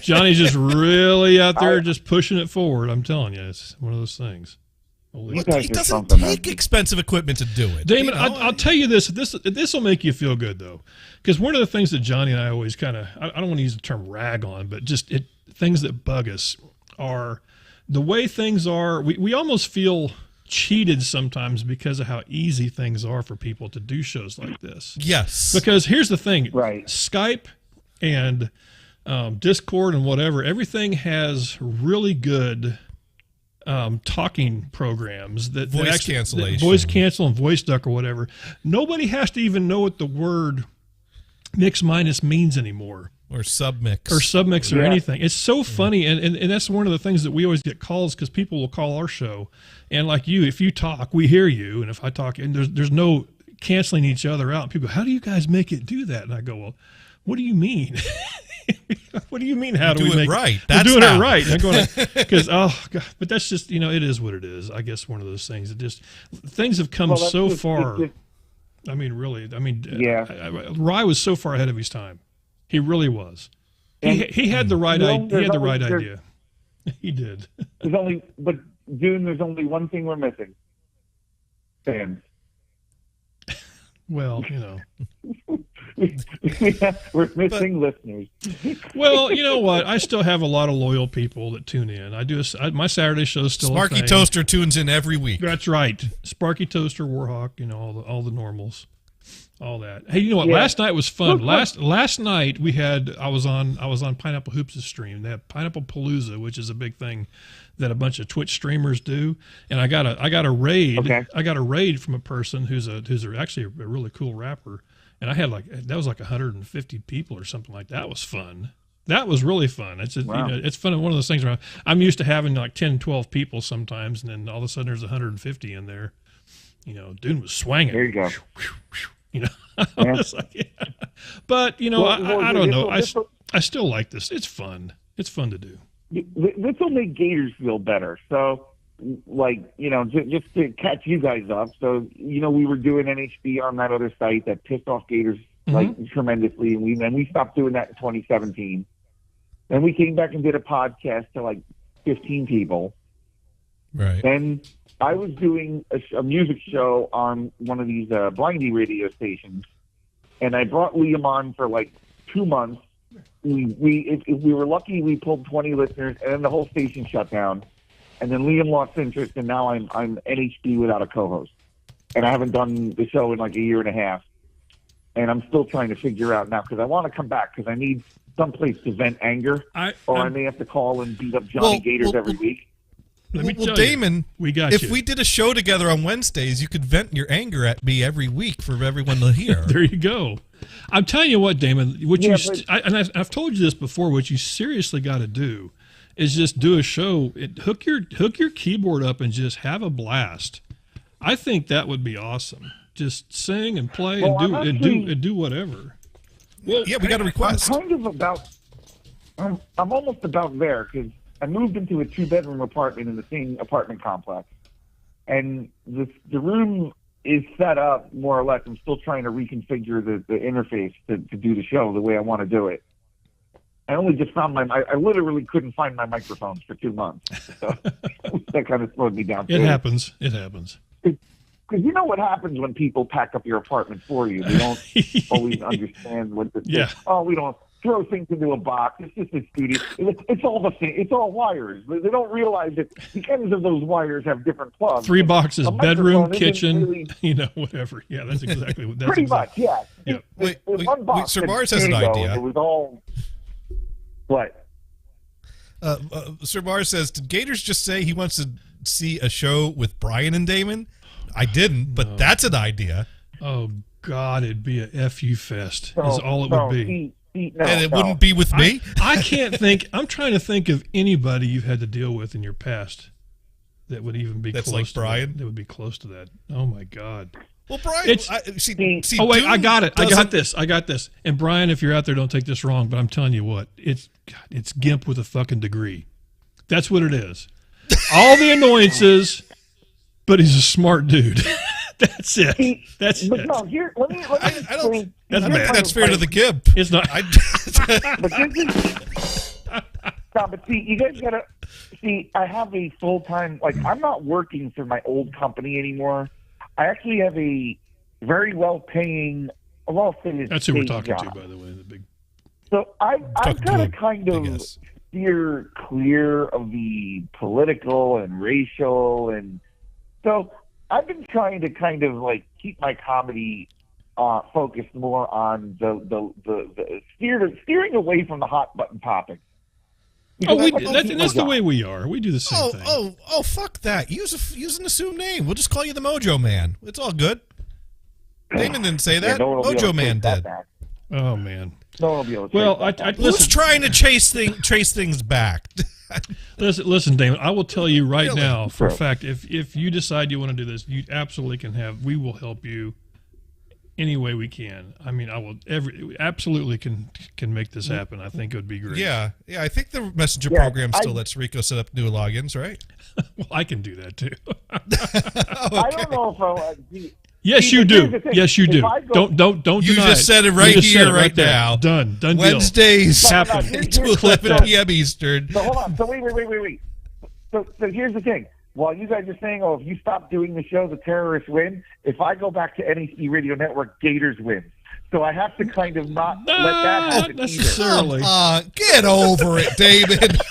Johnny's just really out there just pushing it forward. I'm telling you, it's one of those things. It doesn't take expensive equipment to do it. Damon, I'll tell you this. This will make you feel good, though. Because one of the things that Johnny and I always kind of, I don't want to use the term rag on, but just things that bug us are the way things are. We almost feel cheated sometimes because of how easy things are for people to do shows like this. Yes. Because here's the thing. Right. Skype and Discord and whatever, everything has really good talking programs that voice cancellation, voice cancel and voice duck or whatever. Nobody has to even know what the word mix minus means anymore, or submix or anything. It's so funny, and that's one of the things that we always get calls, because people will call our show, and like you, if you talk, we hear you, and if I talk, and there's no canceling each other out. People go, how do you guys make it do that? And I go, well, what do you mean? What do you mean? How do we make it right? We're doing it right. And I'm going, because but that's just it is what it is. I guess one of those things. It just things have come so far. I mean, really. I mean, Rye was so far ahead of his time. He really was. He had the right idea. He had the right idea. He did. There's only one thing we're missing. Fans. Well, we're missing listeners. Well, you know what? I still have a lot of loyal people that tune in. My Saturday show is still Sparky Toaster tunes in every week. That's right. Sparky Toaster, Warhawk, all the normals, all that. Hey, you know what? Yeah. Last night was fun. Last night I was on Pineapple Hoops' stream. They have Pineapple Palooza, which is a big thing that a bunch of Twitch streamers do, and I got a raid. Okay. I got a raid from a person who's actually a really cool rapper. And I had that was like 150 people or something like that. It was fun. That was really fun. It's wow. It's fun. One of those things where I'm used to having like 10, 12 people sometimes, and then all of a sudden there's 150 in there. Dune was swanging. There you go. Yeah. But I don't know. I still like this. It's fun. It's fun to do. This will make Gators feel better. So, just to catch you guys up. So, we were doing NHB on that other site that pissed off Gators tremendously, and we stopped doing that in 2017. Then we came back and did a podcast to 15 people. Right. Then I was doing a music show on one of these blindy radio stations, and I brought Liam on for 2 months. If we were lucky, we pulled 20 listeners, and then the whole station shut down. And then Liam lost interest, and now I'm NHB without a co-host. And I haven't done the show in a year and a half. And I'm still trying to figure out now, because I want to come back, because I need someplace to vent anger, I may have to call and beat up Johnny Gators every week. Let me tell Damon, we got if you. we did a show together on Wednesdays, you could vent your anger at me every week for everyone to hear. There you go. I'm telling you what, Damon, I've told you this before, what you seriously got to do is just do a show, hook your keyboard up and just have a blast. I think that would be awesome. Just sing and play and do whatever. Well, yeah, we got a request. I'm almost about there, because I moved into a 2-bedroom apartment in the same apartment complex, and the room is set up more or less. I'm still trying to reconfigure the interface to do the show the way I want to do it. I only just found I literally couldn't find my microphones for 2 months. So that kind of slowed me down. It happens. Because you know what happens when people pack up your apartment for you. They don't always understand what we don't throw things into a box. It's just a studio. It's all the same. It's all wires. They don't realize that the ends of those wires have different plugs. 3 boxes, bedroom, kitchen, whatever. Yeah, that's exactly what that's pretty much, yeah. Wait, Sir Mars has an idea. It was all... What? Sir Mars says, did Gators just say he wants to see a show with Brian and Damon? I didn't, but that's an idea. Oh, God, it'd be a FU fest is all it would be. And it wouldn't be with me? I can't think. I'm trying to think of anybody you've had to deal with in your past that would even be close like to Brian? That would be close to that. Oh, my God. Well, Brian, oh, wait, I got it. I got this. And Brian, if you're out there, don't take this wrong, but I'm telling you what, it's GIMP with a fucking degree. That's what it is. all the annoyances, but he's a smart dude. That's it. That's but it. no, here, let me explain. That's I don't think that's fair to the Gib. It's not. But this is no, but see, you guys gotta see. I have a full time. Like, I'm not working for my old company anymore. I actually have a very well paying. Well, That's who we're talking to, by the way. The big. So I'm Talking to kind him, I of guess. steer clear of the political and racial, and so I've been trying to kind of like keep my comedy focused more on the steering away from the hot button topic. Oh, Because that's the way we are. We do the same thing. Oh, fuck that. Use an assumed name. We'll just call you the Mojo Man. It's all good. Damon didn't say that. no one will be able to Mojo Man take that did. back. Oh man. No one will be able to Well, take that back. Who's listen. trying to trace things back? Listen, Damon. I will tell you right Really? now for a Sure. fact. If you decide you want to do this, you absolutely can have. We will help you any way we can. I mean, I will absolutely can make this happen. I think it would be great. Yeah. I think the Messenger Yeah, program still I- lets Rico set up new logins, right? Well, I can do that too. I don't know if I'll. Yes, See, you but here's do. the thing. Yes, you If do. I go- Don't You deny just it. said it You right just said here, it right there. now. Done deal. Wednesdays Happened. Here's to the 11 thing. p.m. Eastern. So hold on. So wait. So here's the thing. While you guys are saying, "Oh, if you stop doing the show, the terrorists win," if I go back to NEC Radio Network, Gators win. So I have to kind of not let that Not happen necessarily. Get over it, David.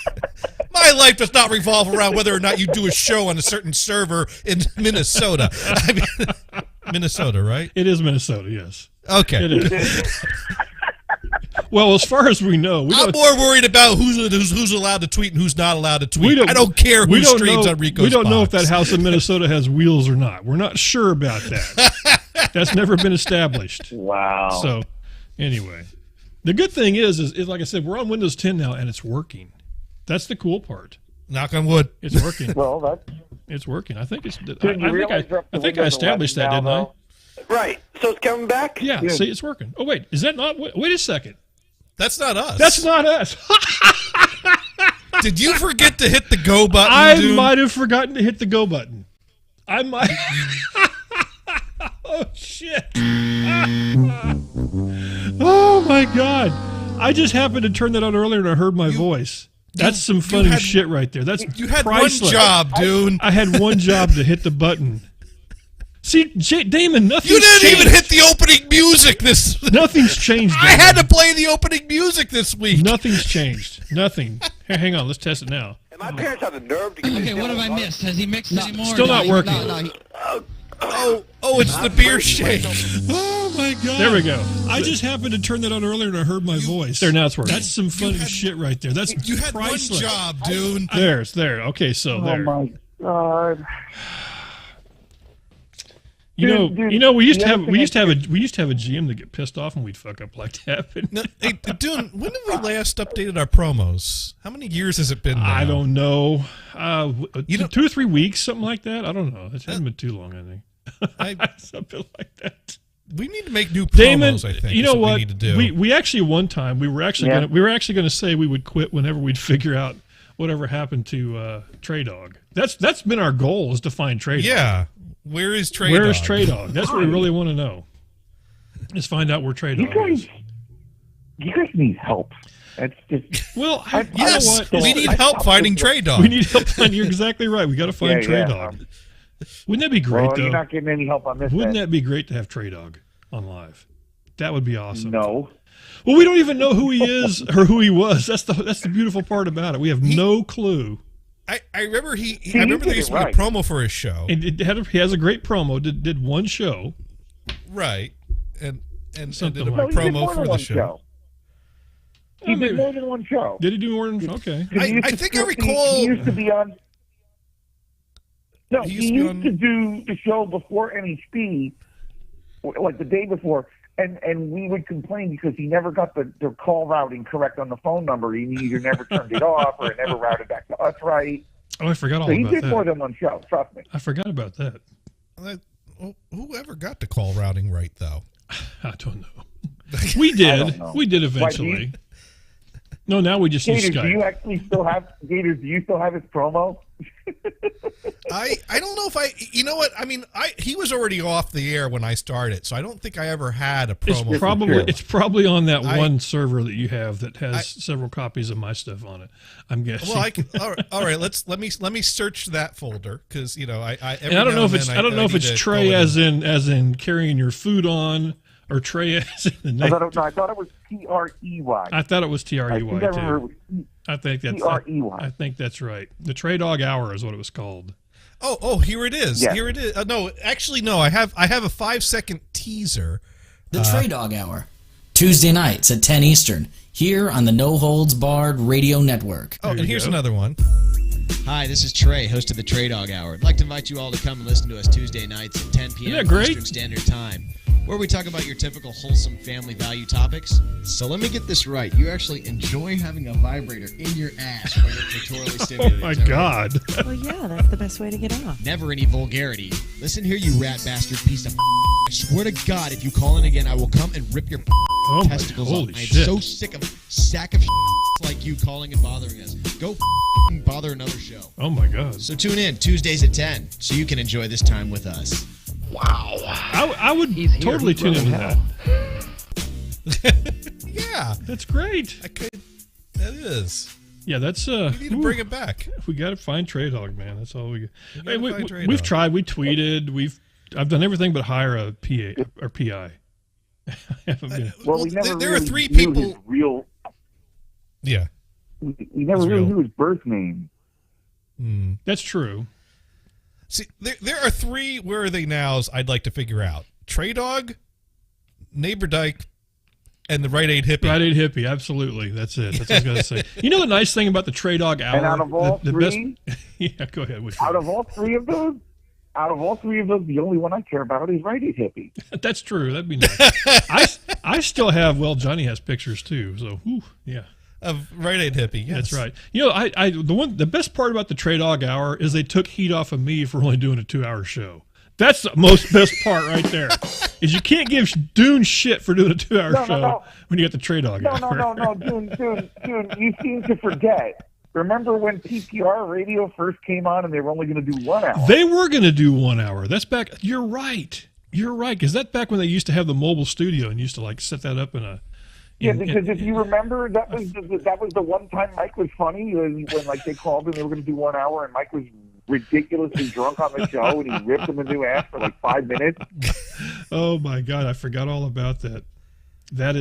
My life does not revolve around whether or not you do a show on a certain server in Minnesota. I mean, Minnesota, right? It is Minnesota. Yes. Okay. It is. Well, as far as we know, we I'm don't. more worried about who's allowed to tweet and who's not allowed to tweet. I don't care we who don't streams know, on Rico's We don't know if box. that house in Minnesota has wheels or not. We're not sure about that. That's never been established. Wow. So, anyway, the good thing is like I said, we're on Windows 10 now, and it's working. That's the cool part. Knock on wood. It's working. Well, that's. It's working. I think it's. Did you realize you're up to I think I Windows established that, 11 didn't now, I? Right. So it's coming back? Yeah. Yeah. See, it's working. Oh wait, is that not? Wait a second. That's not us. That's not us. Did you forget to hit the go button, I dude? might have forgotten to hit the go button. I might. Oh shit! Oh my god! I just happened to turn that on earlier and I heard my voice. That's some funny had- shit right there. That's You had priceless. one job, dude. I had one job to hit the button. See, Damon, nothing's You didn't changed. even hit the opening music this. Nothing's changed. I Damon. had to play the opening music this week. Nothing's changed. Nothing. Here, hang on. Let's test it now. And my parents have the nerve to give me Okay, what have I missed? Has he mixed anymore? Still not working. Oh, it's the beer shake. Oh my god! There we go. I just happened to turn that on earlier and I heard my voice. There, now it's working. That's some funny shit right there. That's You had priceless. one job, dude. There. Okay, so Oh there. my god. We used to the have other we thing used to have a GM that get pissed off and we'd fuck up like that. But No, hey, dude, when have we last updated our promos? How many years has it been now? I don't know. You don't- 2 or 3 weeks, something like that. I don't know. It hasn't been too long, I think. Something like that. We need to make new promos. Damon, I think you know is what? we need to do. We actually one time we were actually gonna say we would quit whenever we'd figure out whatever happened to Trey Dog. That's been our goal, is to find Trey Dog. Yeah. Where is Trey Where Dog? is Trey Dog? That's what we really want to know. Let's find out where Trey Dog is. You guys need help. That's just. Well, Yes, you know what? we need help finding Trey Dog. We need help finding. You're exactly right. We got to find Yeah, Trey yeah. Dog. Wouldn't that be great, Well, though? you're not getting any help on this. Wouldn't end. that be great to have Trey Dog on live? That would be awesome. No. Well, we don't even know who he is or who he was. That's the beautiful part about it. We have no clue. I remember you I remember did there used it to be right. a promo for his show. He has a great promo. Did one show. Right. And Something did a like No, he did promo more for than the one show. He did more than one show. Did he do more than? Okay. I think I recall. He used to be on. No, He he used to be used on- to do the show before NHP, like the day before, and we would complain because he never got the call routing correct on the phone number. He either never turned it off or it never routed back to us right. Oh, I forgot all So he about did that. more than one show. Trust me. I forgot about that. Whoever got the call routing right, though? I don't know. We did. don't know. We did Why, do eventually. No, now we just use Gators, do you Skype. actually still have Gators? Do you still have his promo? I don't know if you know what I mean. He was already off the air when I started, so I don't think I ever had a promo. It's probably on that one server that you have that has several copies of my stuff on it. I'm guessing. Well, I can. All right, let me search that folder because you know I and I don't know if it's tray as in carrying your food on or tray as in the I thought it was Trey. I thought it was Trey too. I think that's Trey. I think that's right. The Trey Dog Hour is what it was called. Oh, here it is. Yeah. Here it is. No, actually, no. I have a 5-second teaser. The Trey Dog Hour, Tuesday nights at 10 Eastern, here on the No Holds Barred Radio Network. Oh, and here's another one. Hi, this is Trey, host of the Trey Dog Hour. I'd like to invite you all to come and listen to us Tuesday nights at 10 p.m. Isn't that great? Eastern Standard Time, where we talk about your typical wholesome family value topics. So let me get this right. You actually enjoy having a vibrator in your ass while you're clitorally stimulated. Oh, my God. Well, yeah, that's the best way to get off. Never any vulgarity. Listen here, you rat bastard piece of I swear to God, if you call in again, I will come and rip your testicles off. I'm so sick of sack of like you calling and bothering us. Go bother another show. Oh, my God. So tune in Tuesdays at 10 so you can enjoy this time with us. Wow. I would totally tune into that. Yeah. That's great. That is. Yeah, that's We need to bring it back. We got to find Trey Dog, man. That's all we got. Trey We've Dog. tried. We tweeted. I've done everything but hire a PA or PI. I haven't been. Well, we never there really are three knew people. his real. Yeah. We never really knew his birth name. That's true. See, there are three where are they nows I'd like to figure out. Trey Dog, Neighbor Dyke, and the Rite Aid Hippie. Rite Aid Hippie, absolutely. That's it. That's what I was going to say. You know the nice thing about the Trey Dog Hour? And out of all the three, yeah, go ahead. Out of all three of those, the only one I care about is Rite Aid Hippie. That's true. That'd be nice. I still have. Well, Johnny has pictures too. So, yeah. Of Rite Aid Hippie, yes. That's right. You know, the best part about the Trey Dog Hour is they took heat off of me for only doing a 2-hour show. That's the best part right there. Is you can't give Dune shit for doing a 2-hour show when you got the Trey Dog Hour. No, Dune, you seem to forget. Remember when PPR radio first came on and they were only going to do 1 hour? They were going to do 1 hour. That's back. You're right. Because that's back when they used to have the mobile studio and used to like set that up in a. Yeah, because if you remember, that was the one time Mike was funny when like they called and they were going to do 1 hour and Mike was ridiculously drunk on the show and he ripped him a new ass for like 5 minutes. Oh my God, I forgot all about that. That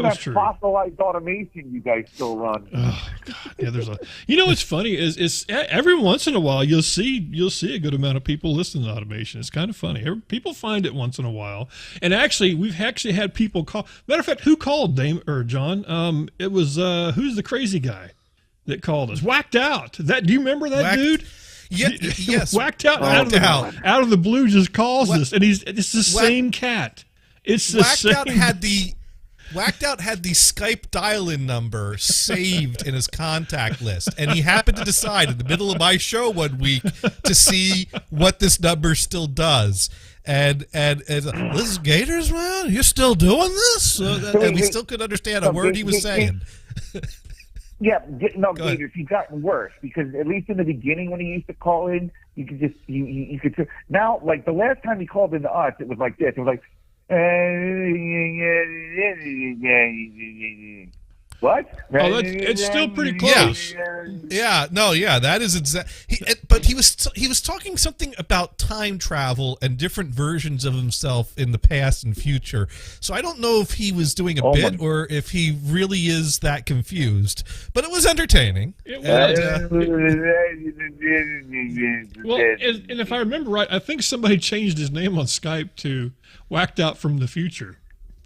was true. Fossilized automation you guys still run. Oh God, yeah. There's a. You know what's funny is every once in a while you'll see a good amount of people listening to automation. It's kind of funny. People find it once in a while, and actually we've actually had people call. Matter of fact, who called Dame or John? It was who's the crazy guy that called us? Whacked Out. Do you remember that dude? Yeah, yes. Whacked Out out of the blue just calls us, and it's the same cat. It's the same. Whacked Out had the Skype dial-in number saved in his contact list, and he happened to decide in the middle of my show one week to see what this number still does. And this is Gators, man. You're still doing this, and we still couldn't understand a word he was saying. Yeah, Gators, he's gotten worse because at least in the beginning when he used to call in, you could just you could now like the last time he called in to us, it was like this. It was like. What? Oh, it's still pretty close. Yeah. That is exact. But he was talking something about time travel and different versions of himself in the past and future. So I don't know if he was doing a bit or if he really is that confused. But it was entertaining. It was. Well, and if I remember right, I think somebody changed his name on Skype to Whacked Out from the Future.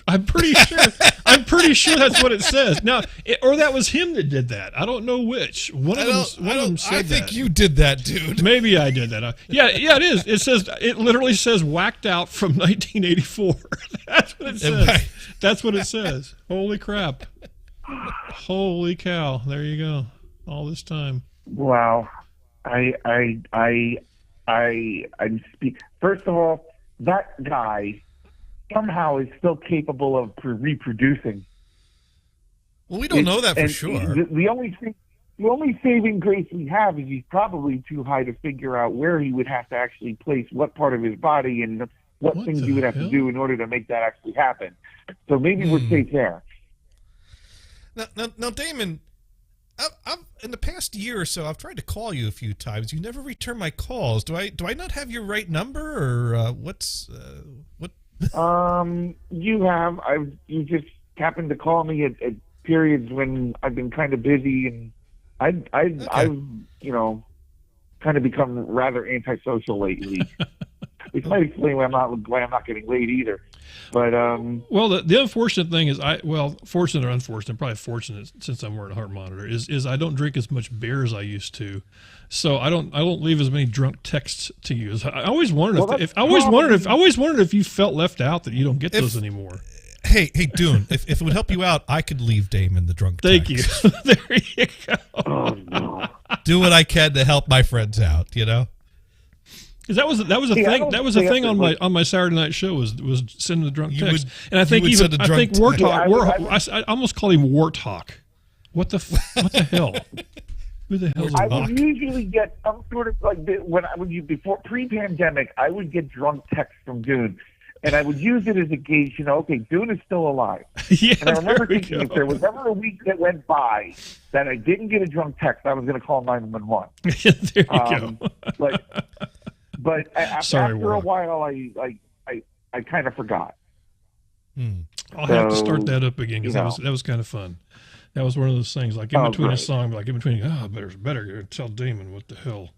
I'm pretty sure. That's what it says. Now, or that was him that did that. I don't know which. One of them said that. I think you did that, dude. Maybe I did that. Yeah, it is. It literally says Whacked Out from 1984. That's what it says. Right. That's what it says. Holy crap. Holy cow. There you go. All this time. Wow. First of all, that guy somehow is still capable of reproducing. Well, we don't know that for and sure. The only saving grace we have is he's probably too high to figure out where he would have to actually place what part of his body and what things he would have to do in order to make that actually happen. So maybe we're safe there. Now, Damon, I've in the past year or so, I've tried to call you a few times. You never return my calls. Do I not have your right number, or what? You have. You just happened to call me at periods when I've been kind of busy, and I've kind of become rather antisocial lately. Which might explain why I'm not getting laid either. But well, the unfortunate thing is, fortunate or unfortunate, probably fortunate since I'm wearing a heart monitor, is I don't drink as much beer as I used to, so I don't leave as many drunk texts to you. I always wondered I always wondered if you felt left out, that you don't get those anymore. Hey, Dune, if it would help you out, I could leave Damon the drunk Thank text. you. There you go. Oh, no. Do what I can to help my friends out, you know? Because that was a thing. That was a thing on my Saturday night show was sending the drunk text, and I think Warthog. I almost call him Warthog. What the hell? Who the hell is I would usually get some sort of before pre-pandemic, I would get drunk texts from Dune, and I would use it as a gauge. Okay, Dune is still alive. Yeah, and I remember thinking, if there was ever a week that went by that I didn't get a drunk text, I was going to call 911. There you go. But after a while, I kind of forgot. I'll have to start that up again, because that was kind of fun. That was one of those things, like in between a song, like in between, better tell Damon what the hell,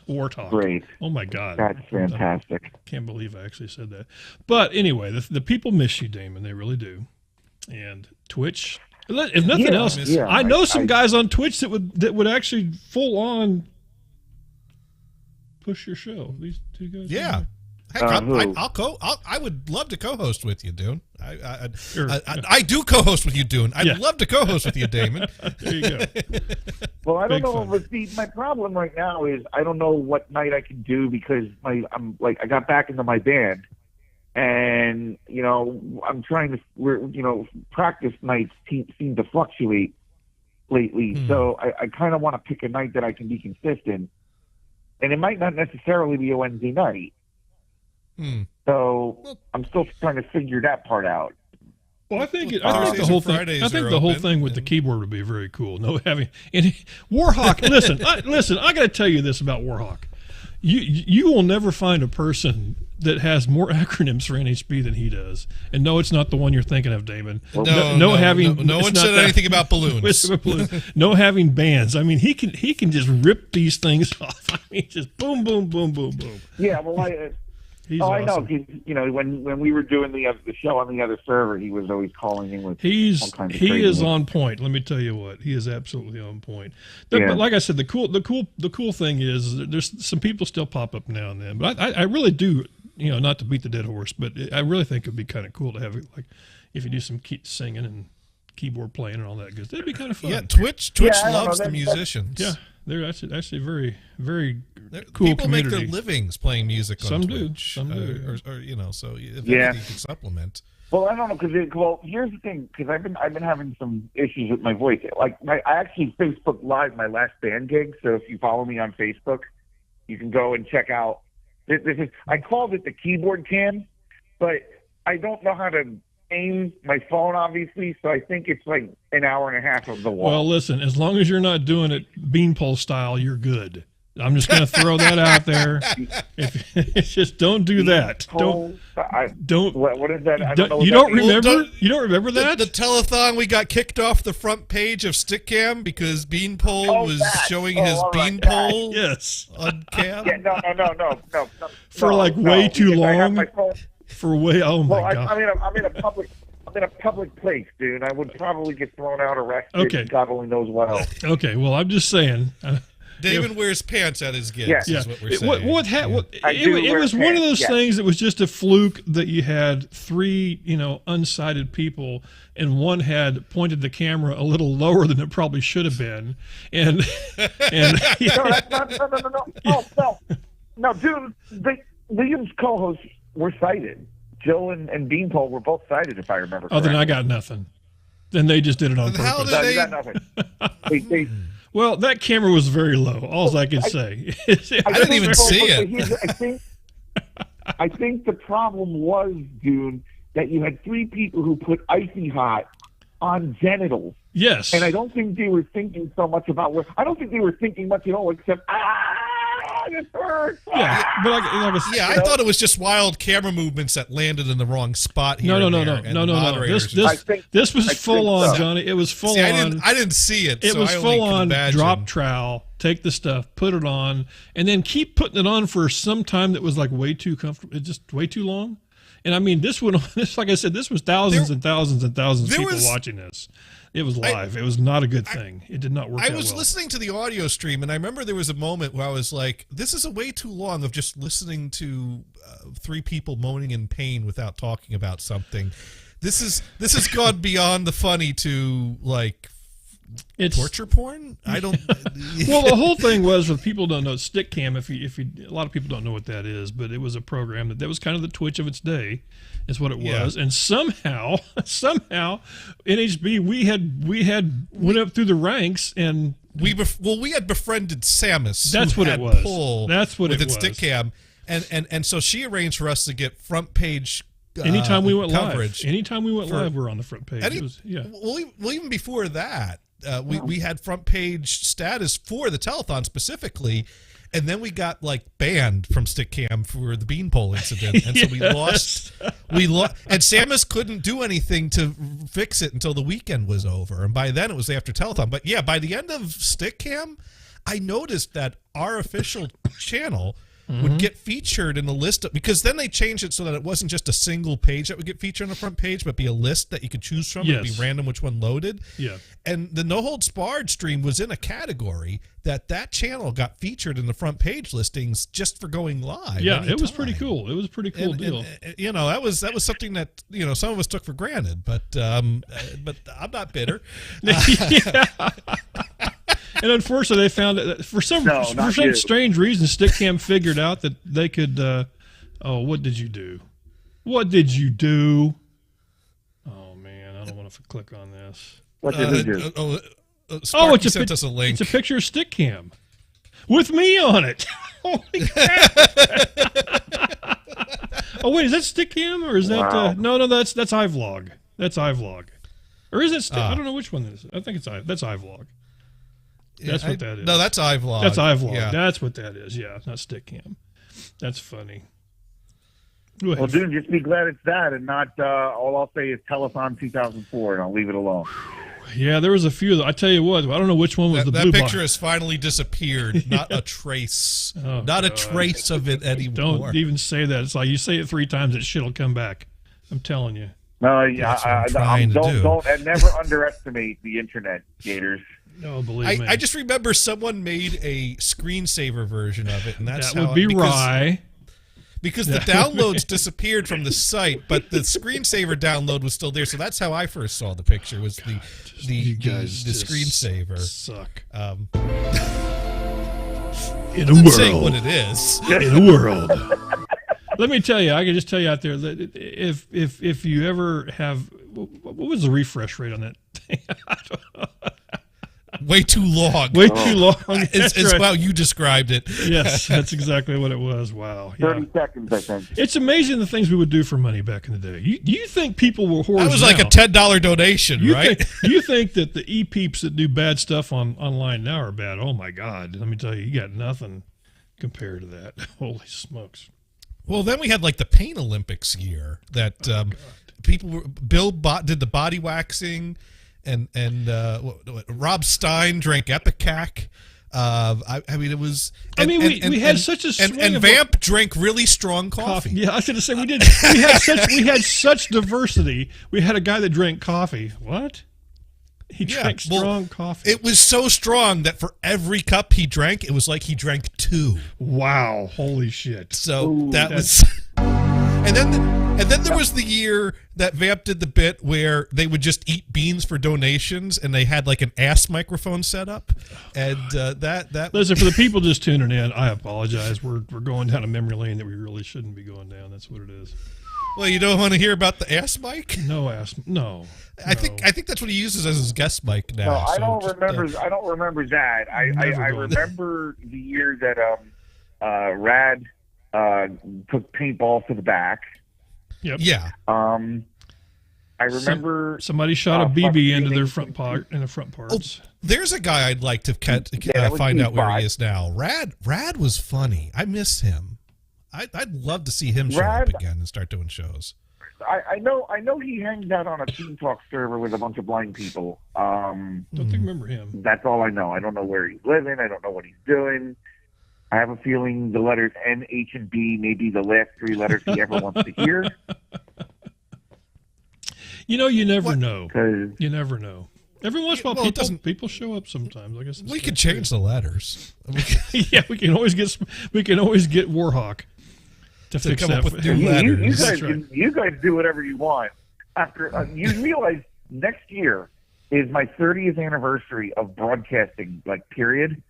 Warthog. Great. Oh my God, that's fantastic. Can't believe I actually said that. But anyway, the people miss you, Damon. They really do. And Twitch, if nothing else, I know some guys on Twitch that would actually full on push your show. These two guys. Yeah. Heck, I would love to co-host with you, Dune. I do co-host with you, Dune. I'd love to co-host with you, Damon. There you go. Well, I don't know. But my problem right now is I don't know what night I can do, because I got back into my band, and I'm trying to practice nights seem to fluctuate lately. So I kind of want to pick a night that I can be consistent. And it might not necessarily be a Wednesday night. So I'm still trying to figure that part out. Well, I think the whole thing with the keyboard would be very cool. Warhawk. Listen. I got to tell you this about Warhawk. You will never find a person that has more acronyms for NHB than he does. And no, it's not the one you're thinking of, Damon. No one said anything about balloons. No having bands. I mean, he can just rip these things off. I mean, just boom, boom, boom, boom, boom. Yeah, well, awesome. I know. When we were doing the show on the other server, he was always calling in with he crazy is on point. Let me tell you what, he is absolutely on point. But like I said, the cool thing is there's some people still pop up now and then. But I really do, not to beat the dead horse, but I really think it'd be kind of cool to have it, like, if you do some singing and keyboard playing and all that good. That'd be kind of fun. Yeah, Twitch loves the musicians. Yeah. They're actually very, very cool people community. Make their livings playing music on Twitch. Some do. So if anything, you can supplement. Well, I don't know, because here's the thing, because I've been having some issues with my voice. Like, I actually Facebook Live my last band gig. So if you follow me on Facebook, you can go and check out. I called it the keyboard cam, but I don't know how to aim my phone, obviously, so I think it's like an hour and a half of the wall. Well, listen, as long as you're not doing it beanpole style, you're good. I'm just going to throw that out there. Just don't do that. Don't. What is that? You don't remember that? The telethon, we got kicked off the front page of Stickcam because Beanpole was showing his beanpole. Yes. On cam. Yeah, no. For way too long. Oh my God. I'm in a public place, dude. I would probably get thrown out, arrested. Okay. God only knows what else. Okay. Well, I'm just saying. David wears pants at his gigs. Is what we're saying. It was one of those things that was just a fluke that you had three, unsighted people, and one had pointed the camera a little lower than it probably should have been, and No, dude. Liam's co-hosts were sighted. Joe and Beanpole were both sighted, if I remember correctly. Then I got nothing. Then they just did it on How purpose. did You got nothing. Well, that camera was very low. All I can say. I didn't even see it. I think the problem was, Dune, that you had three people who put Icy Hot on genitals. Yes. And I don't think they were thinking so much about I don't think they were thinking much at all, except, this hurts. Yeah, but I thought it was just wild camera movements that landed in the wrong spot here. No. This was full on, Johnny. It was full on. I didn't see it. It so was I full only on. can imagine. Drop trowel, take the stuff, put it on, and then keep putting it on for some time that was like way too comfortable. It's just way too long. And I mean, this went on. This, like I said, this was thousands and thousands and thousands of people watching this. It was live. It was not a good thing. It did not work out well. I was listening to the audio stream, and I remember there was a moment where I was like, this is a way too long of just listening to three people moaning in pain without talking about something. This has gone beyond the funny to, like, it's torture porn. I don't. Well, the whole thing was, if people don't know, Stickcam. If you, a lot of people don't know what that is, but it was a program that was kind of the Twitch of its day, is what it was. And somehow, NHB, we had went up through the ranks, and we had befriended Samus. That's what it was. That's what it was. With Stickcam, and so she arranged for us to get front page. Anytime we went coverage. live, anytime we went live, we're on the front page. Well, even before that, we had front page status for the telethon specifically, and then we got like banned from Stickcam for the beanpole incident, and so we lost. And Samus couldn't do anything to fix it until the weekend was over, and by then it was after telethon. But yeah, by the end of Stickcam, I noticed that our official channel would get featured in a list because then they changed it so that it wasn't just a single page that would get featured on the front page, but be a list that you could choose from. It'd be random which one loaded. Yeah. And the No Holds Barred stream was in a category that channel got featured in the front page listings just for going live. Yeah, it was pretty cool. It was a pretty cool deal. And, that was something that some of us took for granted, but I'm not bitter. And unfortunately, they found that for some strange reason, Stickcam figured out that they could. What did you do? What did you do? Oh man, I don't want to click on this. What did he do? Sparky sent us a link. It's a picture of Stickcam with me on it. Holy crap! Oh wait, is that Stickcam or is that? No, that's iVlog. That's iVlog, or is it? I don't know which one it is. I think that's iVlog. That's what that is. No, that's iVlog. That's iVlog. Yeah. That's what that is. Yeah, not Stickcam. That's funny. Well, dude, just be glad it's that and not all I'll say is Telethon 2004, and I'll leave it alone. Yeah, there was a few. I tell you what, I don't know which one was the blue box. That picture has finally disappeared. Not a trace. A trace of it anymore. Don't even say that. It's like you say it 3 times, that shit will come back. I'm telling you. No, don't and never underestimate the internet, Gators. No, believe me. I just remember someone made a screensaver version of it, and that would be Rye. Because the downloads disappeared from the site, but the screensaver download was still there. So that's how I first saw the picture. Was the screensaver? Suck. In a world, saying what it is. In a world. Let me tell you, I can just tell you out there that if you ever have, what was the refresh rate on that thing? I don't know. Way too long. Way too long. It's wow, you described it. Yes, that's exactly what it was. Wow. 30 seconds, I think. It's amazing the things we would do for money back in the day. You think people were whores? That was like a $10 donation, right? You think that the e-peeps that do bad stuff online now are bad? Oh my God! Let me tell you, you got nothing compared to that. Holy smokes! Well, then we had like the Pain Olympics year that Bill did the body waxing. And Rob Stein drank Epicac. I mean, it was. We had such a swing and Vamp drank really strong coffee. Yeah, I was going to say we did. We had such diversity. We had a guy that drank coffee. What? He drank strong coffee. It was so strong that for every cup he drank, it was like he drank 2. Wow! Holy shit! So that was. And then there was the year that Vamp did the bit where they would just eat beans for donations, and they had like an ass microphone set up, and that. Listen, for the people just tuning in, I apologize. We're going down a memory lane that we really shouldn't be going down. That's what it is. Well, you don't want to hear about the ass mic? No ass. No. I think that's what he uses as his guest mic now. No, I so don't just, remember. I don't remember that. I remember the year that Rad took paintball to the back. Yep. Yeah. I remember somebody shot a BB into their front part in the front parts. Oh, there's a guy I'd like to find out where he is now. Rad was funny. I miss him. I'd love to see him show up again and start doing shows. I know he hangs out on a Team Talk server with a bunch of blind people. Don't think remember him. That's all I know. I don't know where he's living. I don't know what he's doing. I have a feeling the letters N, H, and B may be the last three letters he ever wants to hear. You know, you never know. You never know. Every once in a while, people show up sometimes. I guess we could change the letters. Yeah, we can always get Warhawk to fix come that. up with new letters. You guys do whatever you want. After you realize next year is my 30th anniversary of broadcasting, like period.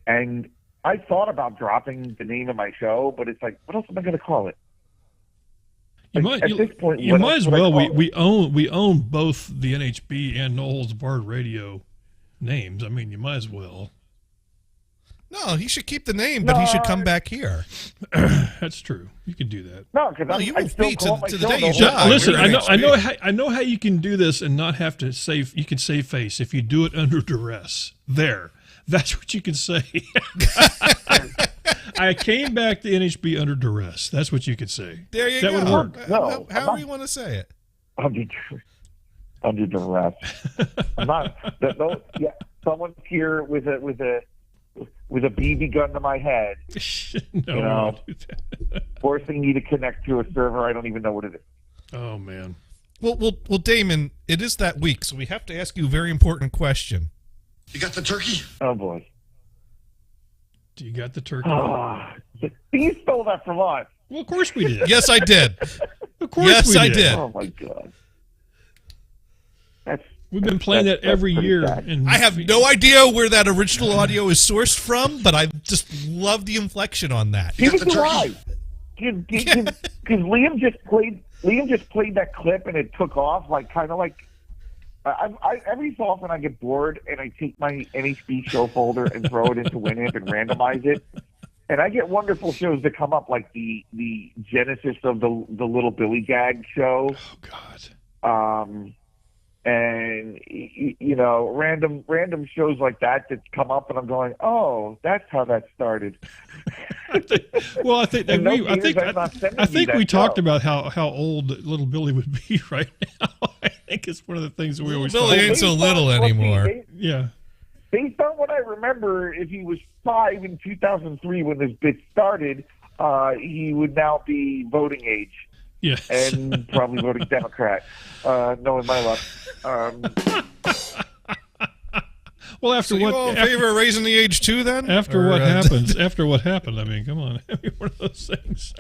And I thought about dropping the name of my show, but it's like, what else am I going to call it? You might as well. We own both the NHB and No Holds Barred Radio names. I mean, you might as well. No, he should keep the name, but he should come back here. That's true. You could do that. No, because you won't be to the day you die. die. Listen, I know how you can do this and not have to save. You can save face if you do it under duress. That's what you can say. I came back to NHB under duress. That's what you could say. There you go. That would work. No, however you want to say it. Under duress. I'm not. Someone's here with a BB gun to my head. Forcing me to connect to a server I don't even know what it is. Oh man. Well, Damon, it is that week, so we have to ask you a very important question. You got the turkey? Oh boy. Do you got the turkey? You stole that from us. Well, of course we did. Yes, I did. Of course I did. Oh my god. We've been playing that every year. I have no idea where that original audio is sourced from, but I just love the inflection on that. Neither do I. Because Liam just played that clip and it took off kind of like. I every so often I get bored and I take my NHB show folder and throw it into Winamp and randomize it, and I get wonderful shows that come up like the genesis of the Little Billy Gag show. Oh God. And random shows like that come up, and I'm going, oh, that's how that started. I think we talked about how old Little Billy would be right now. I think it's one of the things that we always. Billy ain't so little anymore. Yeah. Based on what I remember, if he was 5 in 2003 when this bit started, he would now be voting age. Yes. And probably voting Democrat, knowing my luck. Well, after so you in favor of raising the age too, then? After what happened, I mean, come on. One of those things.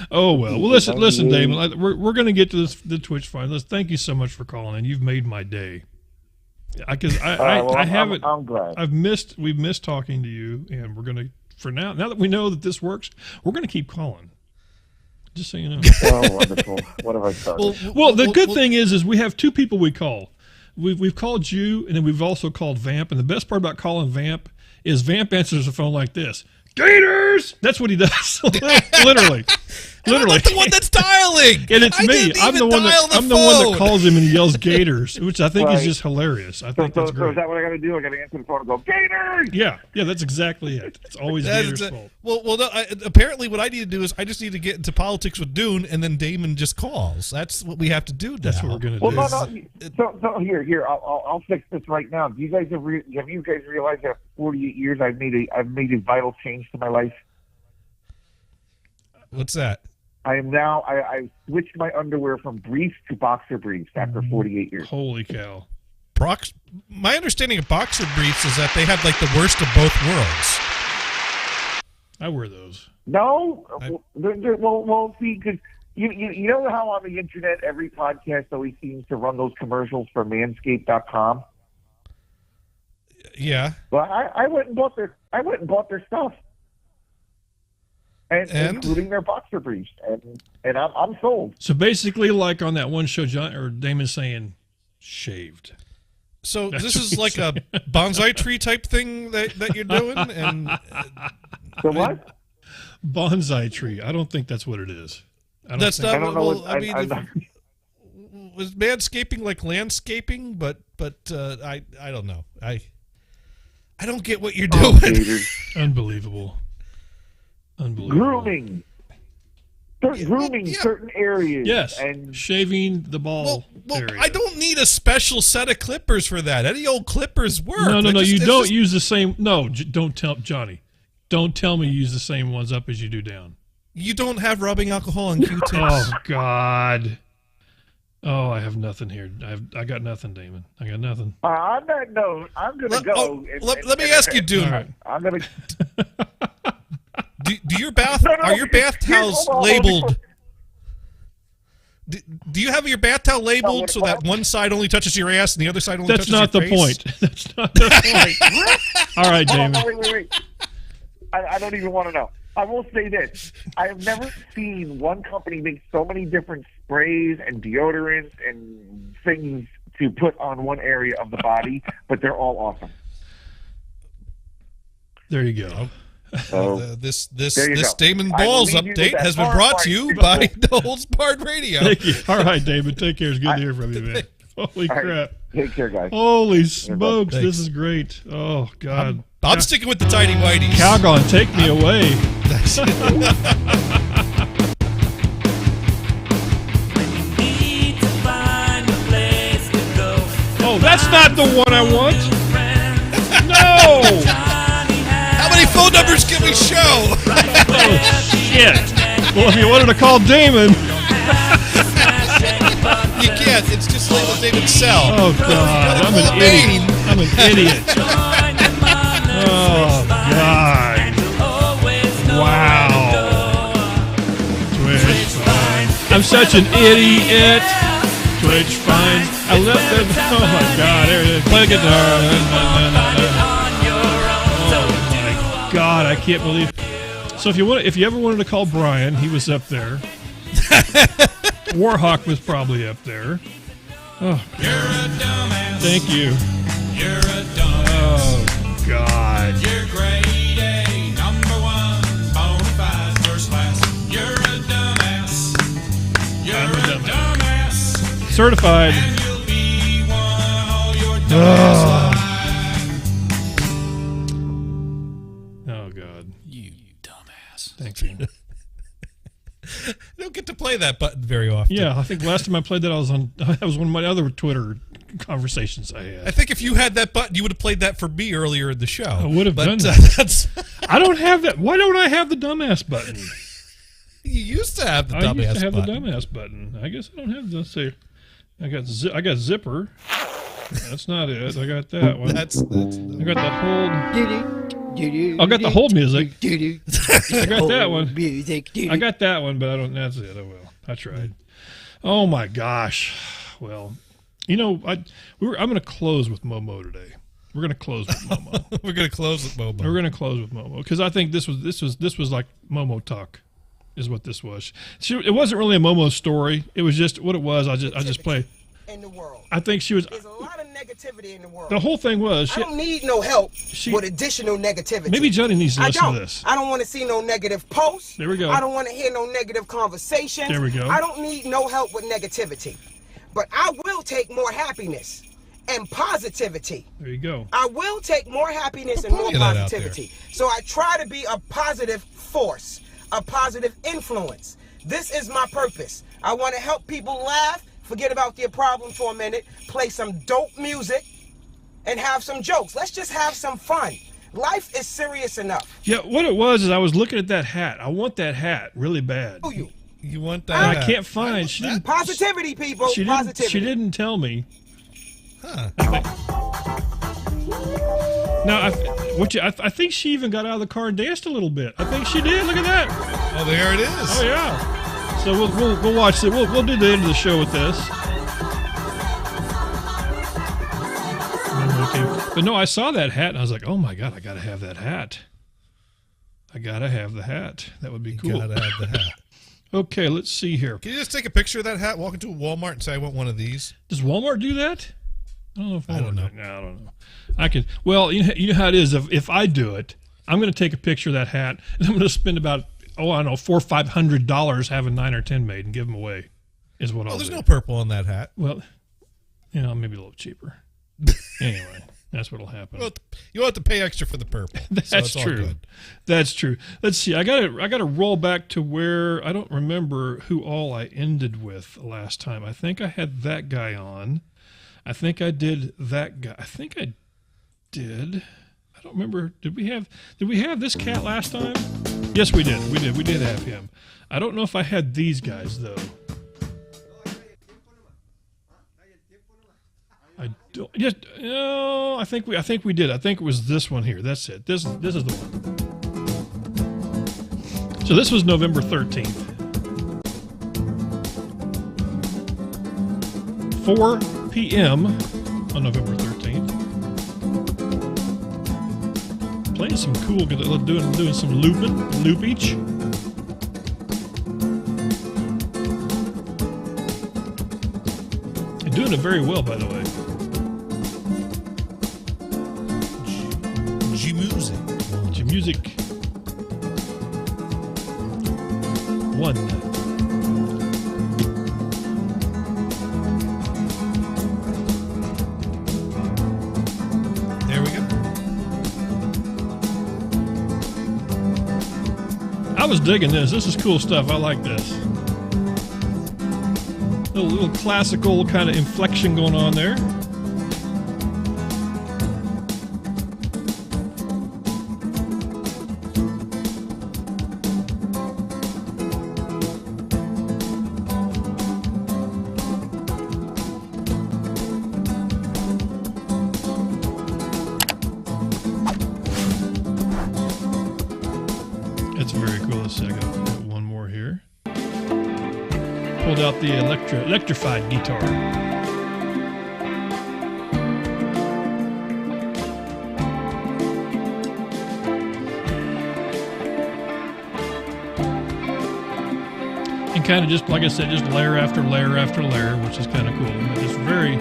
Oh, well. Well, listen, Damon, we're going to get to the Twitch fine. Thank you so much for calling in. You've made my day. Because I haven't. I'm glad. We've missed talking to you, and we're going to, for now that we know that this works, we're going to keep calling. Just so you know. Oh, wonderful. What have I started? Well, the good thing is we have two people we call. We've called you, and then we've also called Vamp. And the best part about calling Vamp is Vamp answers the phone like this. Gators! That's what he does. Literally. I'm not the one that's dialing. And it's me. I'm the one that calls him and he yells Gators, which I think is just hilarious. I think that's great. So is that what I got to do? I got to answer the phone and go, Gators! Yeah, that's exactly it. It's always Gators' fault. Well, no, apparently what I need to do is I just need to get into politics with Dune, and then Damon just calls. That's what we have to do now. That's what we're going to do. No. So here, I'll fix this right now. Do you guys have you guys realized that after 48 years I've made a vital change to my life? What's that? I switched my underwear from briefs to boxer briefs after 48 years. Holy cow. My understanding of boxer briefs is that they have like the worst of both worlds. I wear those. No? Well, see, because you know how on the internet every podcast always seems to run those commercials for manscaped.com? Yeah. Well, I went and bought their stuff. and including their boxer briefs, and I'm sold. So basically, like on that one show, John or Damon's saying, shaved. So this is like a bonsai tree type thing that you're doing, and so what? Bonsai tree. I don't think that's what it is. That's not. I don't know. Well, I mean, was manscaping like landscaping? But I don't know. I don't get what you're doing. Unbelievable. Grooming. Grooming certain areas. Yes, and shaving the ball area. I don't need a special set of clippers for that. Any old clippers work. No. You don't use the same. No, don't tell Johnny. Don't tell me you use the same ones up as you do down. You don't have rubbing alcohol and Q-tips. Oh God. Oh, I have nothing here. I got nothing, Damon. I got nothing. On that note, I'm gonna go. Let me ask you, Dune. Right. I'm gonna. Do your are your bath towels labeled? Do you have your bath towel labeled so that one side only touches your ass and the other side only touches your face? That's not the point. That's not the point. All right, Damon. Wait. I don't even want to know. I will say this. I have never seen one company make so many different sprays and deodorants and things to put on one area of the body, but they're all awesome. There you go. This Damon Balls update has been brought to you by No Holds Barred Radio. Thank you. All right, David. Take care. It's good to hear from you, man. Holy crap. Right. Take care, guys. Holy smokes. This is great. Oh, God. I'm sticking with the tidy whities. Calgon, take me away. Oh, that's not the one I want. No. How many phone numbers can we show? Oh, shit. Well, if you wanted to call Damon. You can't. It's just labeled David Sell. Oh, God. I'm an idiot. I'm an idiot. Oh, God. Wow. Twitch fine. I'm such an idiot. Twitch fine. I love that. Oh, my God. There it is. Play guitar. Oh, my God. I can't believe. So if you ever wanted to call Brian, he was up there. Warhawk was probably up there. Oh, you're a dumbass. Thank you. You're a dumbass. Oh, God. You're grade A, number one, bona fide, first class. You're a dumbass. I'm a dumbass. Certified. And you'll be one all your dumbass Oh, God. You dumbass. Thank you. I don't get to play that button very often. Yeah, I think last time I played that, that was one of my other Twitter conversations I had. I think if you had that button, you would have played that for me earlier in the show. I would have done that. I don't have that. Why don't I have the dumbass button? You used to have the dumbass button. I used to have the dumbass button. I guess I don't have the. Say, I got zipper. That's not it. I got that one. That's I got the hold. I got the hold music. I got that one. I got that one, but I don't. That's it. I will. I tried. Oh my gosh. Well, you know, I'm going to close with Momo today. We're going to close with Momo. We're going to close with Momo. We're going to close with Momo because I think this was like Momo talk, is what this was. It wasn't really a Momo story. It was just what it was. I just played. In the world. I think she was. There's a lot of negativity in the world. The whole thing was. I don't need no help with additional negativity. Maybe Johnny needs to listen to this. I don't want to see no negative posts. There we go. I don't want to hear no negative conversations. There we go. I don't need no help with negativity. But I will take more happiness and positivity. There you go. I will take more happiness and more positivity. So I try to be a positive force, a positive influence. This is my purpose. I want to help people laugh. Forget about their problem for a minute, play some dope music, and have some jokes. Let's just have some fun. Life is serious enough. Yeah, what it was is I was looking at that hat. I want that hat really bad. You want that hat? I can't find. She didn't, positivity, people. She didn't tell me. Huh. Now, I think she even got out of the car and danced a little bit. I think she did. Look at that. Oh, there it is. Oh, yeah. So we'll watch it. We'll do the end of the show with this. But no, I saw that hat and I was like, oh my God, I gotta have that hat. I gotta have the hat. That would be cool. You gotta have the hat. Okay, let's see here. Can you just take a picture of that hat, walk into a Walmart, and say, I want one of these? Does Walmart do that? I don't know. If I don't know. No, I don't know. I could. Well, you know how it is. If I do it, I'm going to take a picture of that hat, and I'm going to spend about I don't know, $400 or $500 having 9 or 10 made and give them away. Is what I'll do. There's no purple on that hat. Well, maybe a little cheaper. Anyway. That's what'll happen. Well, you'll have to pay extra for the purple. That's so true. That's true. Let's see. I gotta roll back to where I don't remember who all I ended with last time. I think I had that guy on. I think I did that guy. I think I did. I don't remember. Did we have this cat last time? Yes, we did. We did have him. I don't know if I had these guys though. I think we did. I think it was this one here. That's it. This is the one. So this was November 13th. 4 p.m. on November 13th. Playing some cool, doing some loopage. And doing it very well, by the way. Music 1. There we go. I was digging this. This is cool stuff. I like this. Little classical kind of inflection going on there. Out the electrified guitar. And kind of just, like I said, just layer after layer after layer, which is kind of cool. It's very...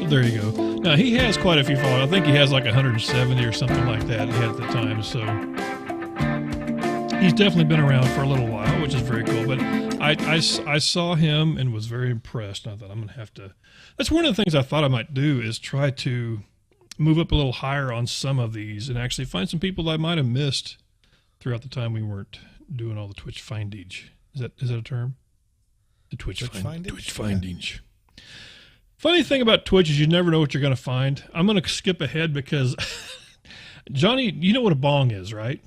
There you go. Now, he has quite a few followers. I think he has like 170 or something like that he had at the time. So he's definitely been around for a little while, which is very cool. But I saw him and was very impressed. And I thought I'm going to have to... That's one of the things I thought I might do is try to move up a little higher on some of these and actually find some people that I might have missed throughout the time we weren't doing all the Twitch findage. Is that a term? The Twitch findage? Twitch findage. Yeah. Funny thing about Twitch is you never know what you're going to find. I'm going to skip ahead because, Johnny, you know what a bong is, right?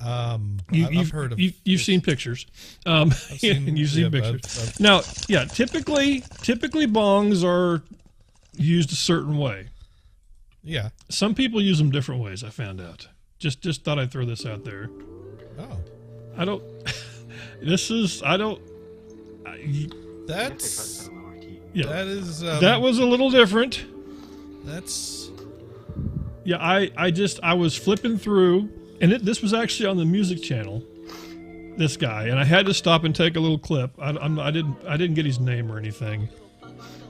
I've heard of. You've seen pictures. You've seen pictures. Now, yeah, typically bongs are used a certain way. Yeah. Some people use them different ways. I found out. Just thought I'd throw this out there. Oh. That's. Yeah, that was a little different. That's. Yeah, I was flipping through, and this was actually on the music channel. This guy, and I had to stop and take a little clip. I didn't get his name or anything,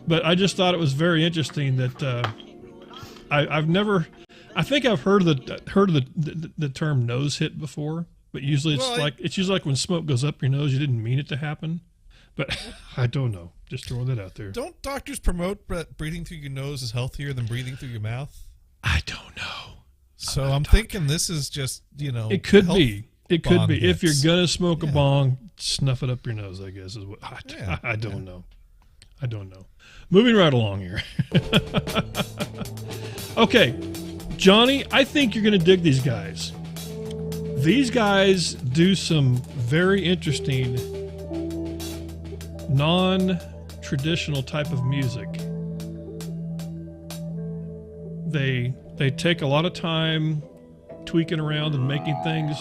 but I just thought it was very interesting that I've never. I think I've heard of the term nose hit before, but usually it's usually like when smoke goes up your nose, you didn't mean it to happen. But I don't know. Just throwing that out there. Don't doctors promote breathing through your nose is healthier than breathing through your mouth? I don't know. So I'm thinking this is just, It could be. It could be. If you're going to smoke a bong, snuff it up your nose, I guess. Is what I don't know. I don't know. Moving right along here. Okay. Johnny, I think you're going to dig these guys. These guys do some very interesting, non-traditional type of music. They take a lot of time tweaking around and making things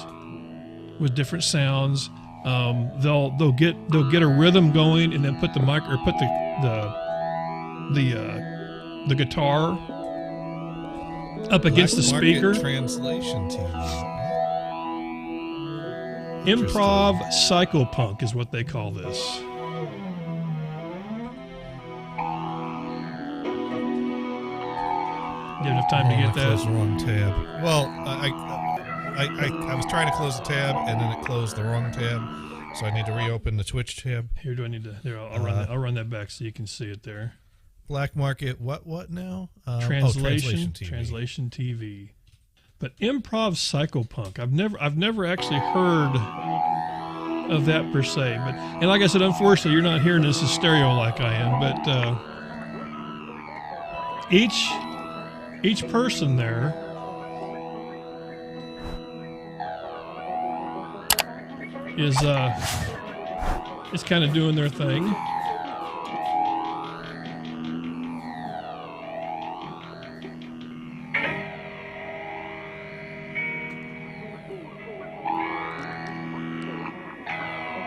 with different sounds. They'll get a rhythm going and then put the mic or put the guitar up against the speaker. Translation TV. Improv psychopunk is what they call this. You have enough time to get that? Close the wrong tab. Well, I was trying to close the tab and then it closed the wrong tab, so I need to reopen the Twitch tab. Here, do I need to? There, I'll run that back so you can see it there. Black market. What now? Translation TV. Translation TV. But improv psychopunk. I've never actually heard of that per se. But and like I said, unfortunately, you're not hearing this in stereo like I am. But each person there is kind of doing their thing.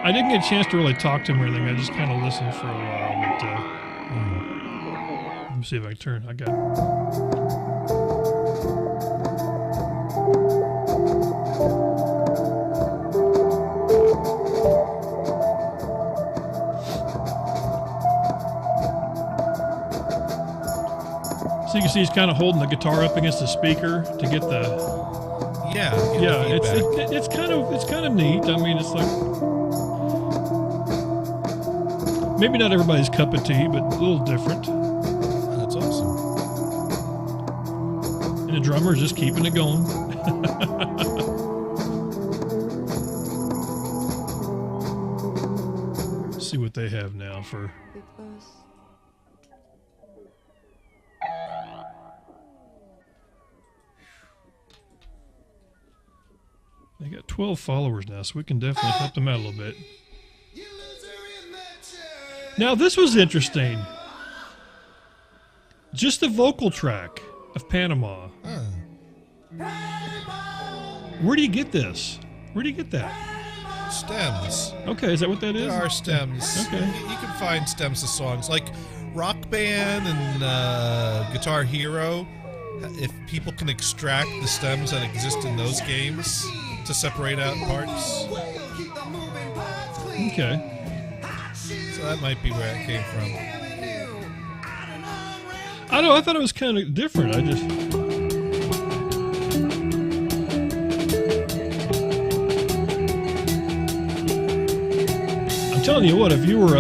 I didn't get a chance to really talk to him or anything. I just kind of listened for a while. But let me see if I can turn. I got it. So you can see he's kind of holding the guitar up against the speaker to get the. Yeah. It's kind of neat. I mean, it's like. Maybe not everybody's cup of tea, but a little different. That's awesome. And the drummer is just keeping it going. Let's see what they have now for. They got 12 followers now, so we can definitely help them out a little bit. Now, this was interesting. Just the vocal track of Panama. Where do you get this? Where do you get that? Stems. Okay, is that what that is? There are stems. Okay. You can find stems of songs. Like Rock Band and Guitar Hero, if people can extract the stems that exist in those games to separate out parts. Okay. So that might be where it came from. I don't know. I thought it was kind of different. I'm telling you what, if you were